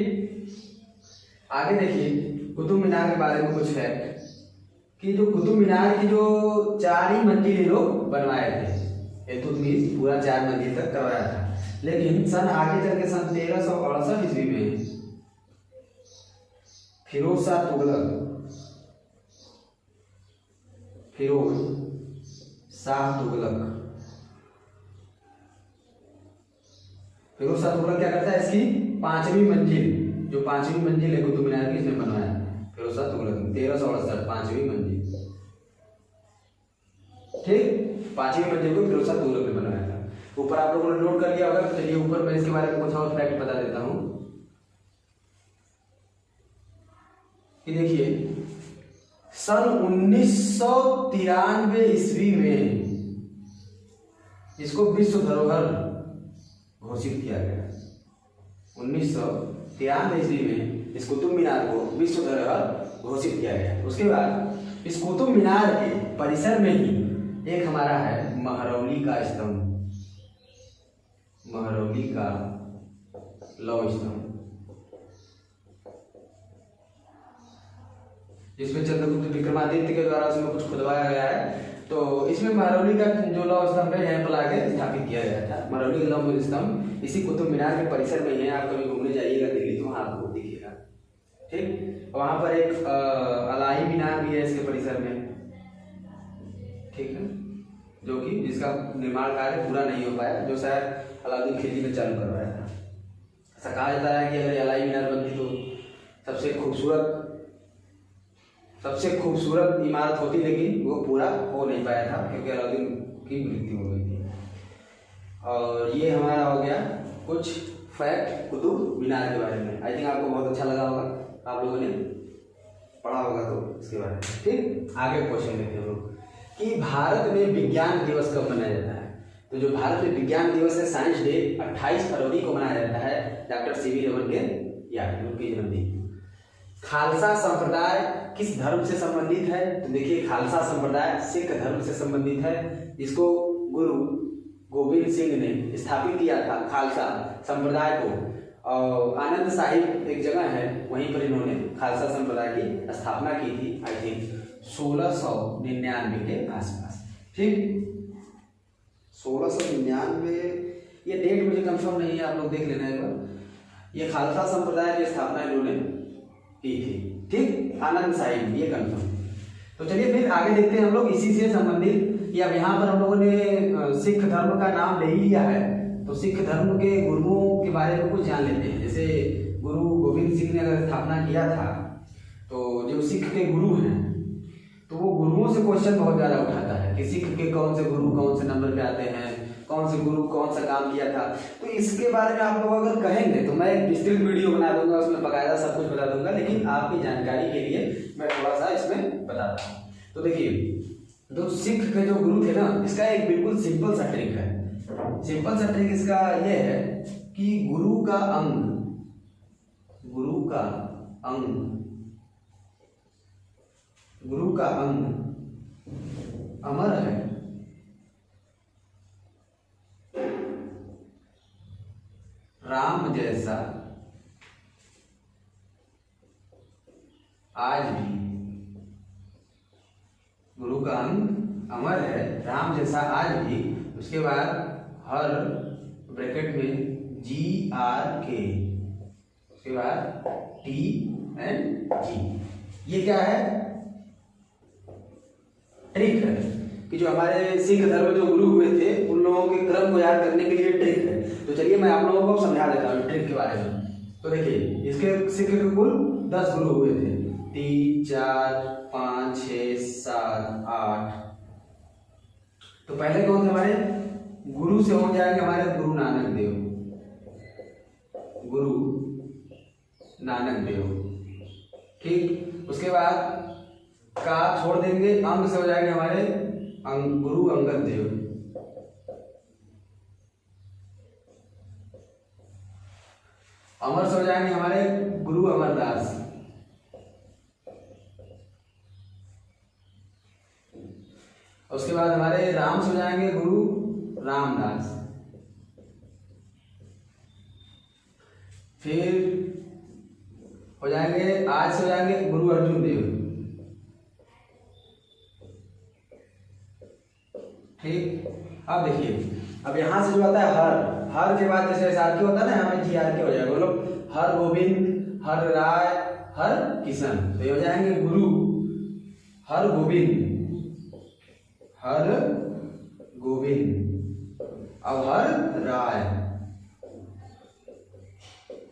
आगे देखिए कुतुब मीनार के बारे में कुछ फैक्ट। कि जो कुतुब मीनार की जो 4 ही मंजिल ये लोग बनवाए थे, इल्तुतमिश पूरा 4 मंजिल तक करवाया था। लेकिन सन आगे चल के सन 1368 ईस्वी में फिरोज शाह तुगलक क्या करता है, इसकी 5वीं मंजिल, जो 5वीं मंजिल है कुतुब मीनार की, इसने बनवाया फिरोज शाह तुगलक 1368, 5वीं मंजिल। ठीक, 5वीं मंजिल को फिरोज शाह तुगलक ने बनवाया था। ऊपर आप लोगों ने नोट कर लिया होगा। तो चलिए ऊपर मैं इसके बारे में कुछ और फैक्ट बता देता हूँ कि देखिए सन 1993 ईस्वी में इसको विश्व धरोहर घोषित किया गया। 1993 ईस्वी में इस कुतुब मीनार को विश्व धरोहर घोषित किया गया। उसके बाद इस कुतुब मीनार के परिसर में ही एक हमारा है महरौली का स्तंभ, महरौली का लौह स्तंभ, जिसमें चंद्रगुप्त विक्रमादित्य के द्वारा उसमें कुछ खुदवाया गया है। तो इसमें महरौली का जो लौह स्तंभ है यहाँ पर लाके स्थापित किया गया था। महरौली का लौह स्तंभ इसी कुतुब मीनार के परिसर में है। आप कभी घूमने जाइएगा दिल्ली तो वहाँ आपको दिखेगा। ठीक, वहाँ पर एक अलाही मीनार भी है इसके परिसर में, ठीक है, जो कि जिसका निर्माण कार्य पूरा नहीं हो पाया, जो शायद अलाउद्दीन खिलजी ने चालू करवाया था। ऐसा कहा जाता है कि अगर अलाही मीनार बनती तो सबसे खूबसूरत इमारत होती, लेकिन वो पूरा हो नहीं पाया था क्योंकि अलाउद्दीन की मृत्यु हो गई थी। और ये हमारा हो गया कुछ फैक्ट कुतुब मीनार के बारे में। आई थिंक आपको बहुत अच्छा लगा होगा, आप लोगों ने पढ़ा होगा तो इसके बारे में। ठीक, आगे क्वेश्चन लेते हैं हम लोग कि भारत में विज्ञान दिवस कब मनाया जाता है। तो जो भारत में विज्ञान दिवस है, साइंस डे, 28 फरवरी को मनाया जाता है डॉक्टर सीवी रमन के याद में, उनकी जन्मदिन। खालसा संप्रदाय किस धर्म से संबंधित है। तो देखिए खालसा संप्रदाय सिख धर्म से संबंधित है, जिसको गुरु गोविंद सिंह ने स्थापित किया था खालसा संप्रदाय को। और आनंद साहिब एक जगह है, वहीं पर इन्होंने खालसा संप्रदाय की स्थापना की थी, आई थिंक 1699 के आसपास। ठीक, 1699, ये डेट मुझे कंफर्म नहीं है, आप लोग देख लेना एक बार। ये खालसा संप्रदाय की स्थापना इन्होंने की थी। ठीक, आनंद साहिब, ये कंफर्म। तो चलिए फिर आगे देखते हैं हम लोग इसी से संबंधित। कि अब यहाँ पर हम लोगों ने सिख धर्म का नाम ले ही लिया है, तो सिख धर्म के गुरुओं के बारे में कुछ जान लेते हैं। जैसे गुरु गोविंद सिंह ने अगर स्थापना किया था, तो जो सिख के गुरु हैं तो वो गुरुओं से क्वेश्चन बहुत ज़्यादा उठाता है कि सिख के कौन से गुरु कौन से नंबर पे आते हैं, कौन से गुरु कौन सा काम किया था। तो इसके बारे में आप लोग अगर कहेंगे तो मैं एक विस्तृत वीडियो बना दूंगा, उसमें बकायदा सब कुछ बता दूंगा, लेकिन आपकी जानकारी के लिए मैं थोड़ा सा इसमें बताता हूँ। तो देखिए जो सिख के जो गुरु थे ना, इसका एक बिल्कुल सिंपल सा ट्रिक है। सिंपल सा ट्रिक इसका ये है कि गुरु का अंग अमर है, राम जैसा आज भी। गुरु का अंग अमर है, राम जैसा आज भी। उसके बाद हर ब्रैकेट में GRK, उसके बाद TNG। ये क्या है, ट्रिक है कि जो हमारे सिख धर्म जो गुरु हुए थे उन लोगों के क्रम को याद करने के लिए ट्रिक है। तो चलिए मैं आप लोगों को समझा देता हूँ ट्रिक के बारे में। तो देखिए इसके सिख के कुल 10 गुरु हुए थे, 3 4 5 6 7 8। तो पहले कौन थे हमारे गुरु से हो जाएंगे हमारे गुरु नानक देव, गुरु नानक देव। ठीक, उसके बाद का छोड़ देंगे, अंग से हो जाएंगे हमारे गुरु अंगद देव। अमर से हो जाएंगे हमारे गुरु अमरदास। उसके बाद हमारे राम से हो जाएंगे गुरु रामदास। फिर हो जाएंगे आज से हो जाएंगे गुरु अर्जुन देव। ठीक। अब देखिए, अब यहाँ से जो आता है हर के बाद जैसे SRK होता है ना, यहाँ पे GRK हो जाएगा। बोलो हर गोविंद, हर राय, हर किशन। तो ये हो जाएंगे गुरु हर गोविंद, हर गोविंद, अब हर राय,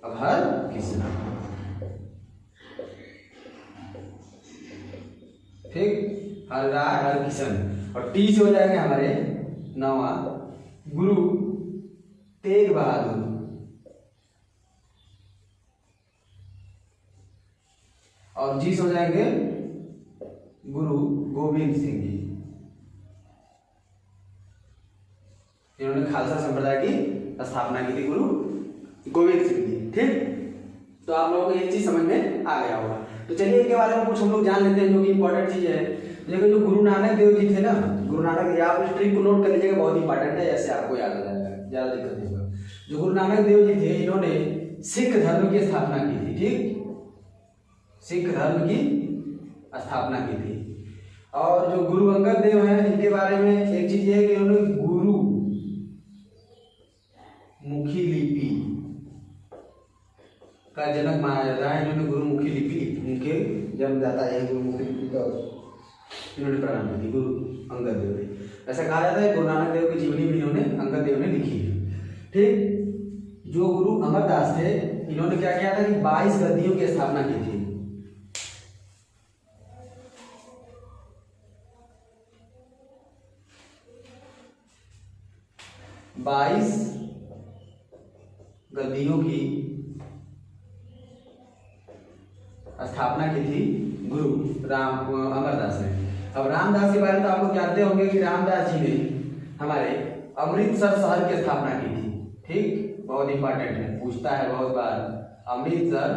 अब हर किशन। ठीक, हर राय, हर किशन। और टी से हो जाएंगे हमारे नवा गुरु तेग बहादुर, और जी से हो जाएंगे गुरु गोविंद सिंह जी। इन्होंने खालसा संप्रदाय की स्थापना की थी, गुरु गोविंद सिंह जी। ठीक, तो आप लोगों को एक चीज समझ में आ गया होगा। तो चलिए इनके बारे में कुछ हम लोग जान लेते हैं, जो कि इंपॉर्टेंट चीज है। देखो जो गुरु नानक देव जी थे ना, गुरु नानक देव, आप इस ट्रिक को नोट कर लीजिएगा, बहुत इंपॉर्टेंट है, ऐसे आपको याद हो जाएगा, ज्यादा दिक्कत नहीं होगा। जो गुरु नानक देव जी थे, इन्होंने सिख धर्म की स्थापना की थी। ठीक, सिख धर्म की स्थापना की थी। और जो गुरु अंगद देव हैं, इनके बारे में एक चीज ये है कि इन्होंने गुरु मुखी लिपि का जनक माना जाता है। इन्होंने गुरुमुखी लिपि उनके जन्मदाता है, गुरुमुखी लिपि का इन्होंने प्रारंभ की थी, गुरु अंगद देव ने। ऐसा कहा जाता है गुरु नानक देव की जीवनी भी इन्होंने अंगद देव ने लिखी है। ठीक, जो गुरु अमरदास थे, इन्होंने क्या किया था कि 22 गद्दियों की स्थापना की थी। 22 गद्दियों की स्थापना की थी गुरु अमरदास ने। अब रामदास के बारे में तो आप लोग जानते होंगे कि रामदास जी ने हमारे अमृतसर शहर की स्थापना की थी। ठीक, बहुत इंपॉर्टेंट है, पूछता है बहुत बार। अमृतसर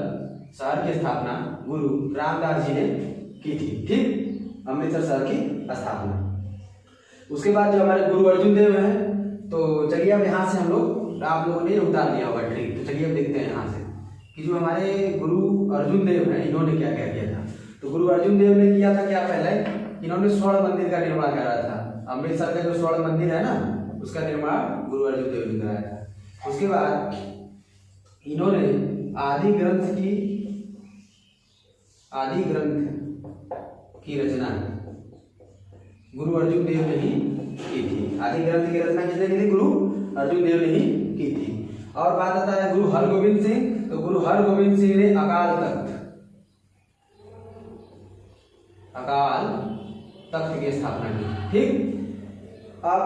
शहर की स्थापना गुरु रामदास जी ने की थी। ठीक, अमृतसर शहर की स्थापना। उसके बाद जो हमारे गुरु अर्जुन देव हैं, तो चलिए अब यहाँ से हम लोग, आप लोगों ने उतार दिया होगा ट्रिक, तो चलिए अब देखते हैं यहाँ से कि जो हमारे गुरु अर्जुन देव हैं, इन्होंने क्या क्या किया था। तो गुरु अर्जुन देव ने किया था क्या, पहले इन्होंने स्वर्ण मंदिर का निर्माण करा था। अमृतसर का जो स्वर्ण मंदिर है ना, उसका निर्माण गुरु अर्जुन देव ने कराया था। उसके बाद इन्होंने आदि ग्रंथ की रचना गुरु अर्जुन देव ने ही की थी। आदि ग्रंथ की रचना किसने की थी, गुरु अर्जुन देव ने ही की थी। और बात आता है गुरु हरगोविंद सिंह, तो गुरु हरगोविंद सिंह ने अकाल तख्त की स्थापना की। ठीक, अब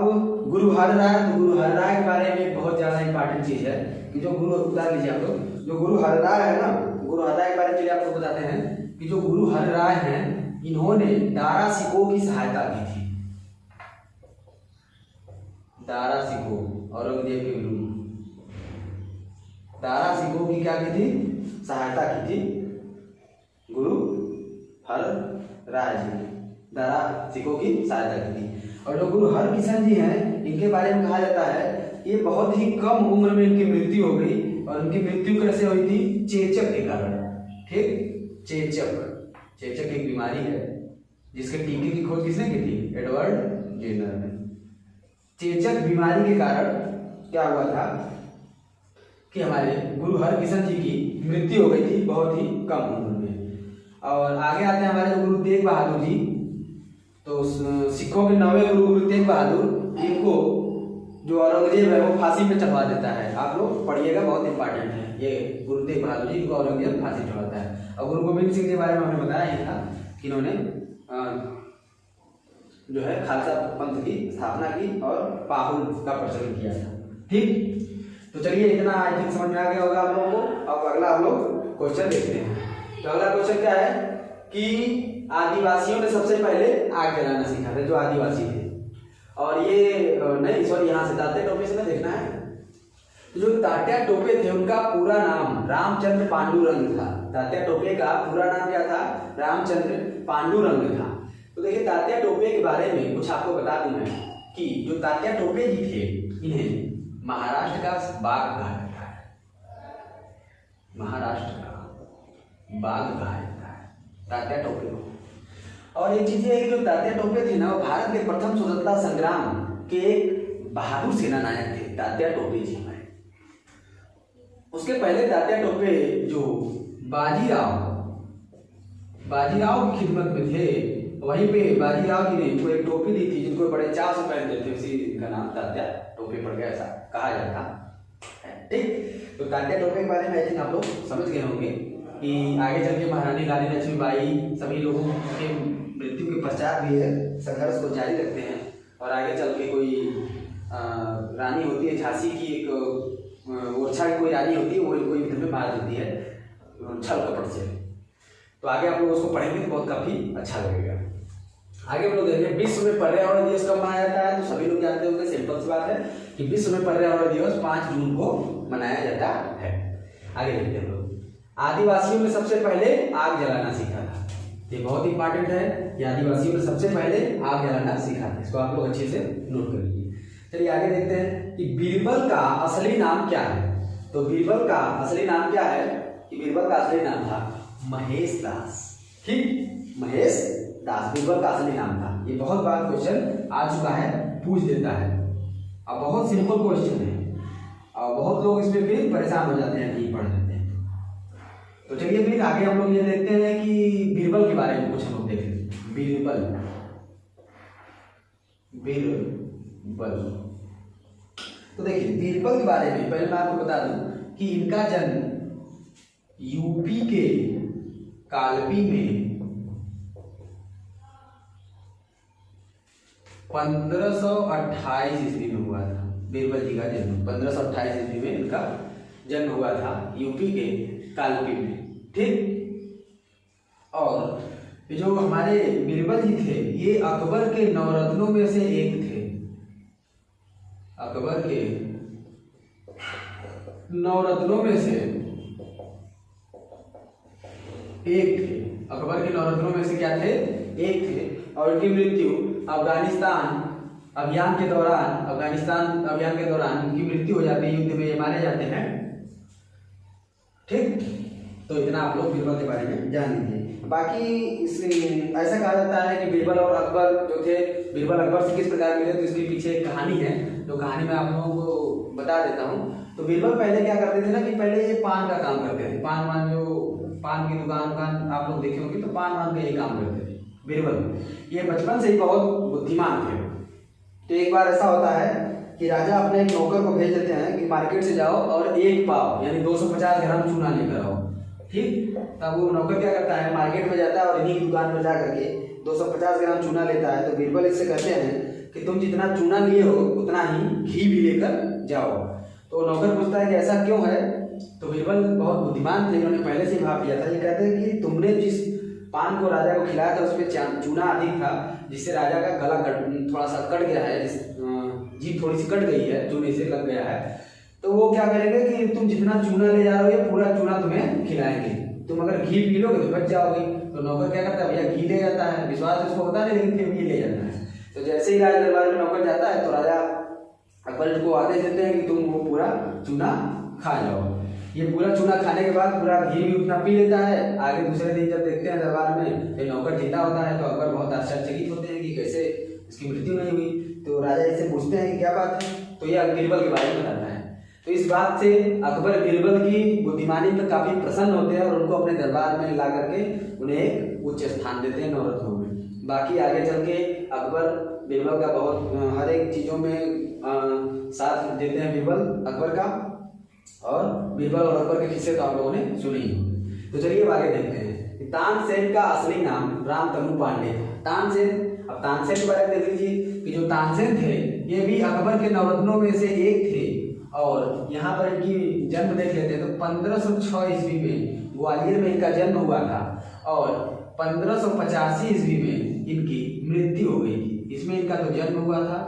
गुरु हरराय, तो गुरु हरराय के बारे में बहुत ज्यादा इंपॉर्टेंट चीज है कि जो गुरु, उतार लीजिए आप लोग, जो गुरु हरराय है ना, गुरु हरराय के बारे में चलिए आपको बताते हैं कि जो गुरु हरराय हैं, इन्होंने दारा सिकोह की सहायता की थी। दारा सिकोह, औरंगजेब के विरुद्ध दारा सिकोह की क्या की थी, सहायता की थी गुरु हरराय जी ने, दारा सिकोह की सहायता की थी। और जो गुरु हरकिशन जी हैं, इनके बारे में कहा जाता है ये बहुत ही कम उम्र में इनकी मृत्यु हो गई। और उनकी मृत्यु कैसे हुई थी, चेचक के कारण। ठीक, चेचक एक बीमारी है जिसके टीके की खोज किसने की थी, एडवर्ड जेनर ने। चेचक बीमारी के कारण क्या हुआ था कि हमारे गुरु हरकिशन जी की मृत्यु हो गई थी बहुत ही कम उम्र में। और आगे आते हैं हमारे गुरु तेग बहादुर जी। तो सिखों के 9वें गुरु तेग बहादुर, इनको जो औरंगजेब है वो फांसी पे चढ़वा देता है। आप लोग पढ़िएगा, बहुत इंपॉर्टेंट है ये। गुरु तेग बहादुर जी को औरंगजेब फांसी चढ़वाता है। और गुरु गोविंद सिंह के बारे में हमने बताया ही था कि इन्होंने जो है खालसा पंथ की स्थापना की और पाहुल का प्रचलन किया था। ठीक, तो चलिए इतना आई थिंक समझ में आ गया होगा आप लोगों को। अब अगला हम लोग क्वेश्चन देखते हैं। तो अगला क्वेश्चन क्या है कि आदिवासियों ने सबसे पहले आग जलाना सीखा था, जो आदिवासी थे। और ये नहीं, सॉरी, यहाँ से तात्या टोपे से देखना है। तो जो तात्या टोपे थे, उनका पूरा नाम रामचंद्र पांडुरंग था। तात्या टोपे का पूरा नाम क्या था, रामचंद्र पांडुरंग था। तो देखिए तात्या टोपे के बारे में कुछ आपको बता दूं मैं कि जो तात्या टोपे जी थे, इन्हें महाराष्ट्र का बाघ कहा जाता है। महाराष्ट्र का बाघ कहा जाता है तात्या टोपे को। और एक चीज ये है कि जो तात्या टोपे थे ना, वो भारत के प्रथम स्वतंत्रता संग्राम के एक बहादुर सेना नायक थे तात्या टोपे जी हमारे। उसके पहले तात्या टोपे जो बाजीराव की खिदमत में थे, वहीं पे बाजीराव जी ने इनको एक टोपी दी थी जिनको बड़े चाव से पहनते थे, उसी का नाम तात्या टोपे पड़ गया, ऐसा कहा जाता है। ठीक, तो तात्या टोपे के बारे में आई थिंक आप लोग समझ गए होंगे कि आगे चल के महारानी रानी लक्ष्मीबाई सभी लोगों के मृत्यु के पश्चात भी संघर्ष को जारी रखते हैं, और आगे चल के कोई रानी होती है झांसी की, एक ओरछा की कोई रानी होती है, वो इनको युद्ध में मार देती है छल कपट से। तो आगे आप लोग उसको पढ़ेंगे तो बहुत काफ़ी अच्छा लगेगा। आगे हम लोग देखेंगे विश्व में पर्यावरण दिवस कब मनाया जाता है। तो सभी लोग जानते होंगे, सिंपल सी बात है कि विश्व में पर्यावरण दिवस 5 जून को मनाया जाता है। आगे देखते हैं हम लोग, आदिवासियों ने सबसे पहले आग जलाना सीखा था। ये बहुत इंपॉर्टेंट है कि आदिवासियों ने सबसे पहले आग जलाना सीखा था, इसको आप लोग अच्छे से नोट कर लीजिए। चलिए आगे देखते हैं कि बीरबल का असली नाम क्या है। तो बीरबल का असली नाम क्या है कि बीरबल का असली नाम था महेश दास। ठीक, महेश दास बीरबल का असली नाम था। ये बहुत बार क्वेश्चन आ चुका है, पूछ देता है। अब बहुत सिंपल क्वेश्चन है और बहुत लोग इसमें फिर परेशान हो जाते हैं, नहीं पढ़ लेते हैं। तो चलिए फिर आगे हम लोग ये देखते हैं कि बीरबल के बारे में कुछ हम लोग देख लेते हैं। बीरबल तो देखिए, बीरबल के बारे में पहले मैं आपको बता दूं कि इनका जन्म यूपी के कालपी में 1528 ईस्वी में हुआ था। बीरबल जी का जन्म 1528 ईस्वी में इनका जन्म हुआ था यूपी के कालपी में। ठीक, और जो हमारे बीरबल जी थे ये अकबर के नवरत्नों में से एक थे। अकबर के नवरत्नों में से एक थे। अकबर के नवरत्नों में से क्या थे? एक थे। और इनकी मृत्यु अफगानिस्तान अभियान के दौरान इनकी मृत्यु हो जाती है, युद्ध में ये मारे जाते हैं। ठीक, तो इतना आप लोग बीरबल के बारे में जान लीजिए। बाकी ऐसा कहा जाता है कि बीरबल और अकबर जो थे, बीरबल अकबर से किस प्रकार मिले, तो इसके पीछे एक कहानी है, तो कहानी मैं आप लोगों को बता देता हूँ। तो बीरबल पहले क्या करते थे ना कि पहले ये पान का काम करते थे। पान की दुकान आप लोग देखे होंगे, तो पान का ये काम करते थे बीरबल। ये बचपन से ही बहुत बुद्धिमान थे। तो एक बार ऐसा होता है कि राजा अपने एक नौकर को भेज देते हैं कि मार्केट से जाओ और एक पाव यानी 250 ग्राम चूना लेकर आओ। ठीक, तब वो नौकर क्या करता है, मार्केट में जाता है और इन्हीं की दुकान पर जा करके 250 ग्राम चूना लेता है। तो बीरबल इससे कहते हैं कि तुम जितना चूना लिए हो उतना ही घी भी लेकर जाओ। तो नौकर पूछता है कि ऐसा क्यों है। तो बीरबल बहुत बुद्धिमान थे, इन्होंने पहले से ही भाप लिया था। ये कहते हैं कि तुमने जिस पान को राजा को खिलाया था उसमें चूना अधिक था, जिससे राजा का गला थोड़ा सा कट गया है, जीभ थोड़ी सी कट गई है, चूने से लग गया है। तो वो क्या करेंगे कि तुम जितना चूना ले जा रहे हो ये पूरा चूना तुम्हें खिलाएंगे, तुम अगर घी पी लोगे तो बच जाओगे। तो नौकर क्या करता है, भैया घी ले जाता है। विश्वास उसको होता नहीं, लेकिन फिर भी ले जाता है। तो जैसे ही राजा दरबार में नौकर जाता है तो राजा अकबर को आदेश देते हैं कि तुम वो पूरा चूना खा जाओ। ये पूरा चूना खाने के बाद पूरा घी भी उतना पी लेता है। आगे दूसरे दिन जब देखते हैं दरबार में ये नौकर जिंदा होता है, तो अकबर बहुत आश्चर्यचकित होते हैं कि कैसे इसकी मृत्यु नहीं हुई। तो राजा इससे पूछते हैं कि क्या बात है, तो यह बीरबल के बारे में बताता है। तो इस बात से अकबर बीरबल की बुद्धिमानी पर काफी प्रसन्न होते हैं और उनको अपने दरबार में ला करके उन्हें एक उच्च स्थान देते हैं नवरत्नों में। बाकी आगे चल के अकबर बीरबल का बहुत हर एक चीजों में साथ देते हैं बीरबल अकबर का। और बीरबल और अकबर के किस्से तो आप लोगों ने सुने ही होंगे। तो चलिए आगे देखते हैं। तानसेन का असली नाम रामतनु पांडे था। तानसेन, अब तानसेन के बारे में देख लीजिए कि जो तानसेन थे ये भी अकबर के नवरत्नों में से एक थे। और यहाँ पर इनकी जन्म देख लेते हैं तो 1506 ईस्वी में ग्वालियर में इनका जन्म हुआ था और 1585 ईस्वी में इनकी मृत्यु हो गई थी। इसमें इनका तो जन्म हुआ था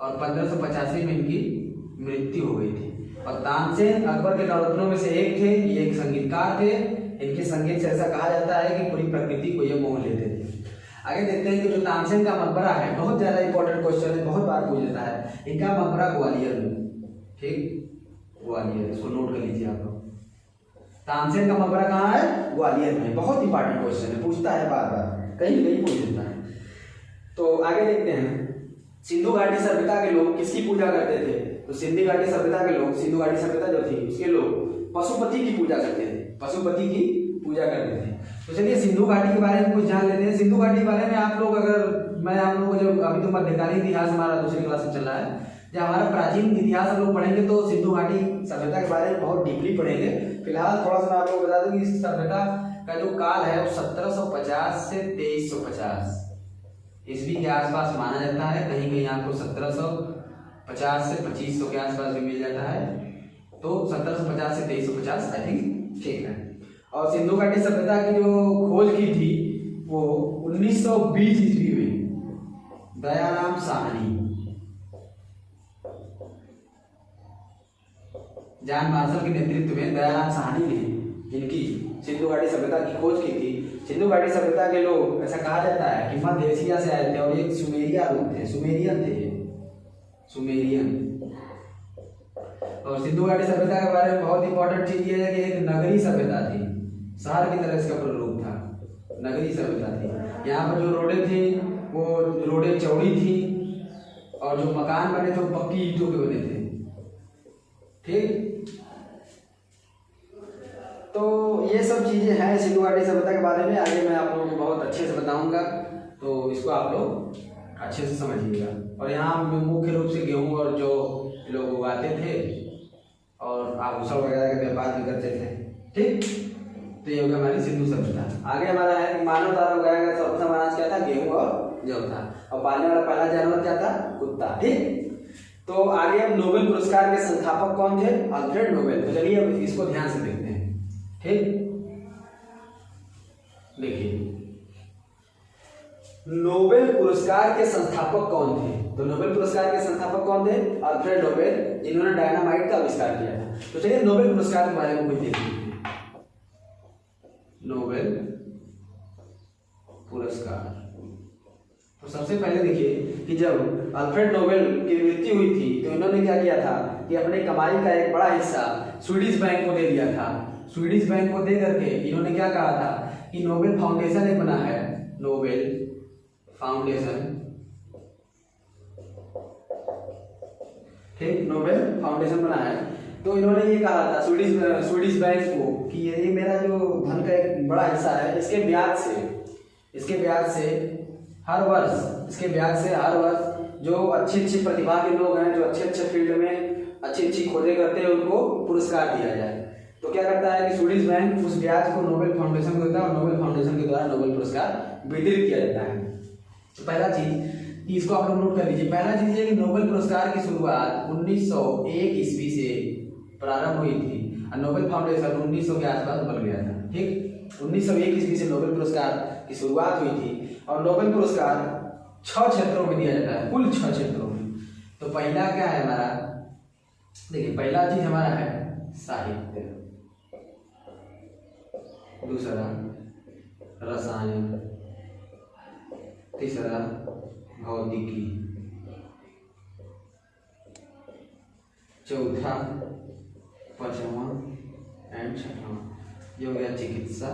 और 1585 में इनकी मृत्यु हो गई थी। और तानसेन अकबर के नवरत्नों में से एक थे। ये एक संगीतकार थे। इनके संगीत से ऐसा कहा जाता है कि पूरी प्रकृति को ये मोह लेते थे। आगे देखते हैं कि जो तानसेन का मकबरा है, बहुत ज्यादा इंपॉर्टेंट क्वेश्चन है, बहुत बार पूछ लेता है। इनका मकबरा ग्वालियर में, ठीक, ग्वालियर, इसको नोट कर लीजिए आप लोग। तानसेन का मकबरा कहाँ है? ग्वालियर में। बहुत इंपॉर्टेंट क्वेश्चन है, पूछता है बार बार, कहीं कहीं पूछ लेता है। तो आगे देखते हैं सिंधु घाटी सभ्यता के लोग किसकी पूजा करते थे? तो सिंधु घाटी सभ्यता के लोग, सिंधु घाटी सभ्यता जो थी उसके लोग पशुपति की पूजा करते थे, पशुपति की पूजा करते थे। तो चलिए सिंधु घाटी के बारे में कुछ जान लेते हैं। सिंधु घाटी के बारे में आप लोग, अगर मैं आप लोगों को, जब अभी तो मध्यकालीन इतिहास हमारा दूसरी क्लास में चल रहा है, जब हमारा प्राचीन इतिहास हम लोग पढ़ेंगे तो सिंधु घाटी सभ्यता के बारे में बहुत डीपली पढ़ेंगे। फिलहाल थोड़ा सा मैं आप लोग बता दूं कि इस सभ्यता का जो काल है वो 1750 से 2350 ईस्वी के आसपास माना जाता है। कहीं कहीं आपको 1750 से 2500 के आसपास भी मिल जाता है। तो 1750 से 2350 आई थिंक ठीक है। और सिंधु घाटी सभ्यता की जो खोज की थी वो 1920 ईस्वी में दयाराम साहनी, जॉन मार्शल के नेतृत्व में दयाराम साहनी ने इनकी सिंधु घाटी सभ्यता की खोज की थी। सिंधु घाटी सभ्यता के लोग, ऐसा कहा जाता है कि मध्य एशिया से आए थे और एक सुमेरिया लोग थे, सुमेरियन थे, सुमेरियन। और सिंधु घाटी सभ्यता के बारे में बहुत इंपॉर्टेंट चीज ये है कि एक नगरी सभ्यता थी, शहर की तरह इसका प्ररूप था, नगरी सभ्यता थी। यहाँ पर जो रोडें थी वो रोडें चौड़ी थी और जो मकान बने थे वो पक्की ईंटों के बने थे। ठीक, तो ये सब चीजें हैं सिंधु घाटी सभ्यता के बारे में। आगे मैं आप लोगों को बहुत अच्छे से बताऊंगा, तो इसको आप लोग अच्छे से समझिएगा। और यहाँ मुख्य रूप से गेहूं और जो लोग उगाते थे और आभूषण वगैरह का व्यापार भी करते थे। ठीक, तो ये होगा हमारी सिंधु सभ्यता। आगे हमारा है मानव द्वारा उगाया गया सर्वप्रथम अनाज क्या था? गेहूं और जौ था। और पालने वाला पहला जानवर क्या था? कुत्ता। ठीक, तो आगे अब नोबेल पुरस्कार के संस्थापक कौन थे? Alfred Nobel. तो चलिए अब इसको ध्यान से देखते हैं। ठीक, देखिए नोबेल पुरस्कार के संस्थापक कौन थे? तो नोबेल पुरस्कार के संस्थापक कौन थे? अल्फ्रेड नोबेल, जिन्होंने डायनामाइट का आविष्कार किया था। तो चलिए नोबेल पुरस्कार के बारे में कुछ देखते हैं। नोबेल पुरस्कार, तो सबसे पहले देखिए कि जब अल्फ्रेड नोबेल की मृत्यु हुई थी तो इन्होंने क्या किया था कि अपने कमाई का एक बड़ा हिस्सा स्वीडिश बैंक को दे दिया था। स्वीडिश बैंक को दे करके इन्होंने क्या कहा था कि नोबेल फाउंडेशन एक बना है, नोबेल फाउंडेशन। ठीक, नोबेल फाउंडेशन बना है। तो इन्होंने ये कहा था स्वीडिश बैंक को कि ये मेरा जो धन का एक बड़ा हिस्सा है, इसके ब्याज से हर वर्ष जो अच्छी प्रतिभा के लोग हैं, जो अच्छे फील्ड में अच्छी खोजें करते हैं, उनको पुरस्कार दिया जाए। तो क्या करता है कि स्वीडिश बैंक उस ब्याज को नोबेल फाउंडेशन को देता है और नोबेल फाउंडेशन के द्वारा नोबेल पुरस्कार वितरित किया जाता है। तो पहला चीज कि इसको आप लोग नोट कर लीजिए। पहला चीज है कि नोबेल पुरस्कार की शुरुआत 1901 ईस्वी से प्रारंभ हुई थी और नोबेल फाउंडेशन 1900 के आसपास बन गया था। ठीक, 1901 ईस्वी से नोबेल पुरस्कार की शुरुआत हुई थी और नोबेल पुरस्कार 6 क्षेत्रों में दिया जाता है, कुल 6 क्षेत्रों में। तो पहला क्या है हमारा? देखिए पहला चीज हमारा है साहित्य, दूसरा रसायन, तीसरा भौतिकी, चौथा, पांचवा एंड छठवां ये हो गया चिकित्सा,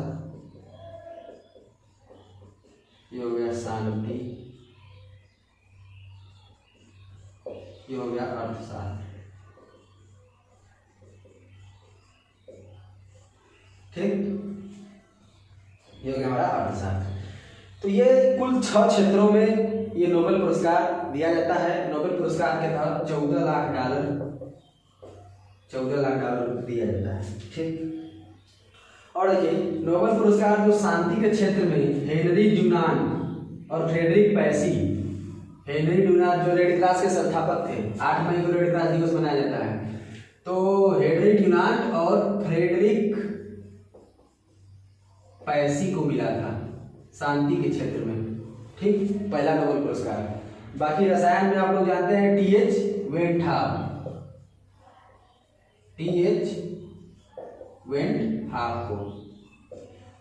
ये हो गया शांति, ये हो गया अर्थशास्त्र। ठीक, ये हो गया हमारा अर्थशास्त्र। तो ये कुल 6 क्षेत्रों में ये नोबेल पुरस्कार दिया जाता है। नोबेल पुरस्कार के तहत $14 लाख दिया जाता है। ठीक, और देखिए नोबेल पुरस्कार जो शांति के क्षेत्र में हेनरी ड्यूनांट और फ्रेडरिक पैसी, हेनरी ड्यूनांट जो रेड क्रॉस के संस्थापक थे, 8 मई को रेड क्रॉस दिवस मनाया जाता है। तो हेनरी ड्यूनांट और फ्रेडरिक पैसी को मिला था शांति के क्षेत्र में। ठीक, पहला नोबेल पुरस्कार। बाकी रसायन में आप लोग जानते हैं टी.एच. वेंटहाफ को,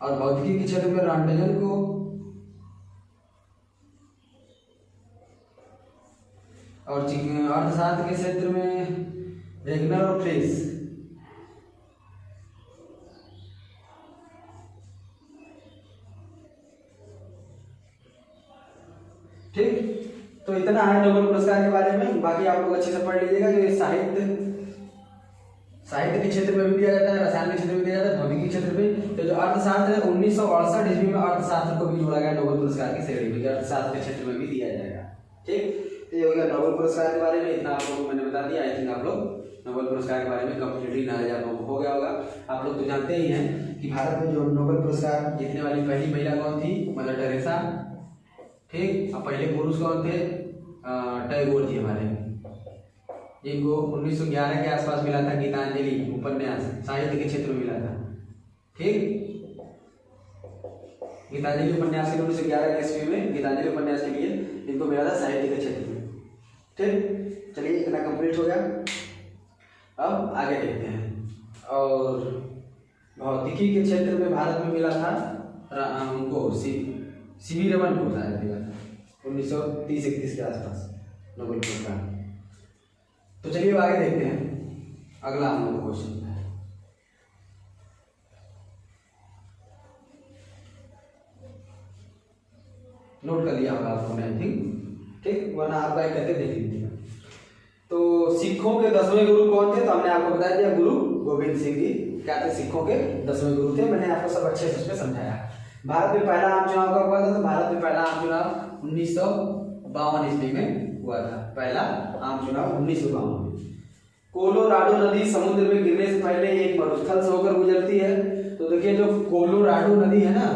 और भौतिकी के क्षेत्र में रॉन्टजन को, और अर्थशास्त्र के क्षेत्र में रेगनर और फ्रेस। ठीक, तो इतना है नोबेल पुरस्कार के बारे में। बाकी आप लोग अच्छे से पढ़ लीजिएगा। जो ये साहित्य के क्षेत्र में भी दिया जाता है, रसायन के क्षेत्र में दिया जाता है, भौतिकी के क्षेत्र में। तो जो अर्थशास्त्र है 1968 ईस्वी में अर्थशास्त्र को भी जोड़ा गया नोबेल पुरस्कार की श्रेणी में, अर्थशास्त्र के क्षेत्र में भी दिया जाएगा। ठीक, तो ये हो गया नोबेल पुरस्कार के बारे में। इतना आप लोगों को मैंने बता दिया। आई थिंक आप लोग नोबेल पुरस्कार के बारे में कंप्लीटली नॉलेज आप लोगों को हो गया होगा। आप लोग तो जानते ही हैं कि भारत में जो नोबेल पुरस्कार जीतने वाली पहली महिला कौन थी, मदर टेरेसा। ठीक, अब पहले पुरुष कौन थे, टैगोर जी हमारे, जिनको 1911 के आसपास मिला था गीतांजलि उपन्यास, साहित्य के क्षेत्र में मिला था। ठीक, गीतांजलि उपन्यास के 1911 के ईस्वी में गीतांजलि उपन्यास के लिए इनको मिला था साहित्य के क्षेत्र में। ठीक, चलिए इतना कंप्लीट हो गया। अब आगे देखते हैं। और भौतिकी के क्षेत्र में भारत में मिला था उनको सीवी रमन को शायद मिला था 1930-31 के आसपास नोबेल पुरस्कार। तो चलिए आगे देखते हैं। अगला हम लोग क्वेश्चन है, नोट कर लिया होगा आपको आई थिंक। ठीक, वरना आप गाइड करके देख लीजिएगा। तो सिखों के 10वें गुरु कौन थे, तो हमने आपको बता दिया गुरु गोविंद सिंह जी क्या थे, सिखों के 10वें गुरु थे। मैंने आपको सब अच्छे से उसमें समझाया। भारत में पहला आम चुनाव कब हुआ था, तो भारत में पहला आम चुनाव 1952 ईस्वी में हुआ था। पहला आम चुनाव 1952 में। कोलोराडो नदी समुद्र में गिरने से पहले एक मरुस्थल से होकर गुजरती है। तो देखिए जो कोलोराडो नदी है ना,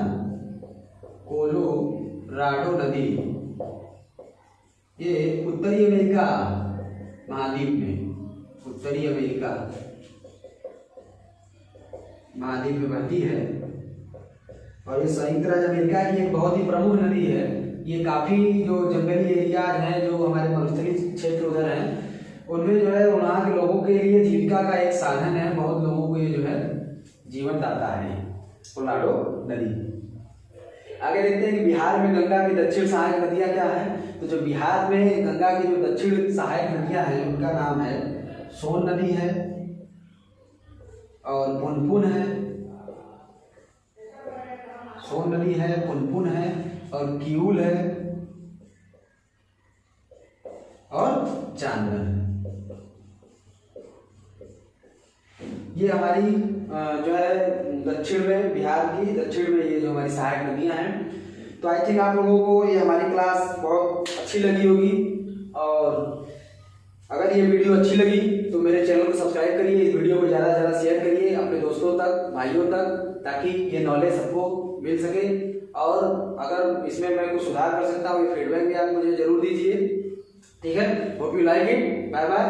कोलोराडो नदी, ये उत्तरी अमेरिका महाद्वीप में, उत्तरी अमेरिका महाद्वीप में बहती है। और ये संयुक्त राज्य अमेरिका की एक बहुत ही प्रमुख नदी है। ये काफी जो जंगली एरियाज हैं, जो हमारे मरुस्थलीय क्षेत्र उधर हैं, उनमें जो है वहाँ के लोगों के लिए जीविका का एक साधन है। बहुत लोगों को ये जो है जीवन दाता है कोलोराडो नदी। आगे देखते हैं कि बिहार में गंगा की दक्षिण सहायक नदियाँ क्या हैं। तो जो बिहार में गंगा की जो दक्षिण सहायक नदियाँ हैं उनका नाम है सोन नदी है, और पुनपुन है, सोन नदी है, पुनपुन है, और किऊल है, और चांदन है। ये हमारी जो है दक्षिण में, बिहार की दक्षिण में ये जो हमारी सहायक नदियां हैं। तो आई थिंक आप लोगों को ये हमारी क्लास बहुत अच्छी लगी होगी। और अगर ये वीडियो अच्छी लगी तो मेरे चैनल को सब्सक्राइब करिए, इस वीडियो को ज़्यादा से ज़्यादा शेयर करिए अपने दोस्तों तक, भाइयों तक, ताकि ये नॉलेज सबको मिल सके। और अगर इसमें मैं कुछ सुधार कर सकता हूँ, ये फीडबैक भी आप मुझे जरूर दीजिए। ठीक है, hope you like it. Bye bye.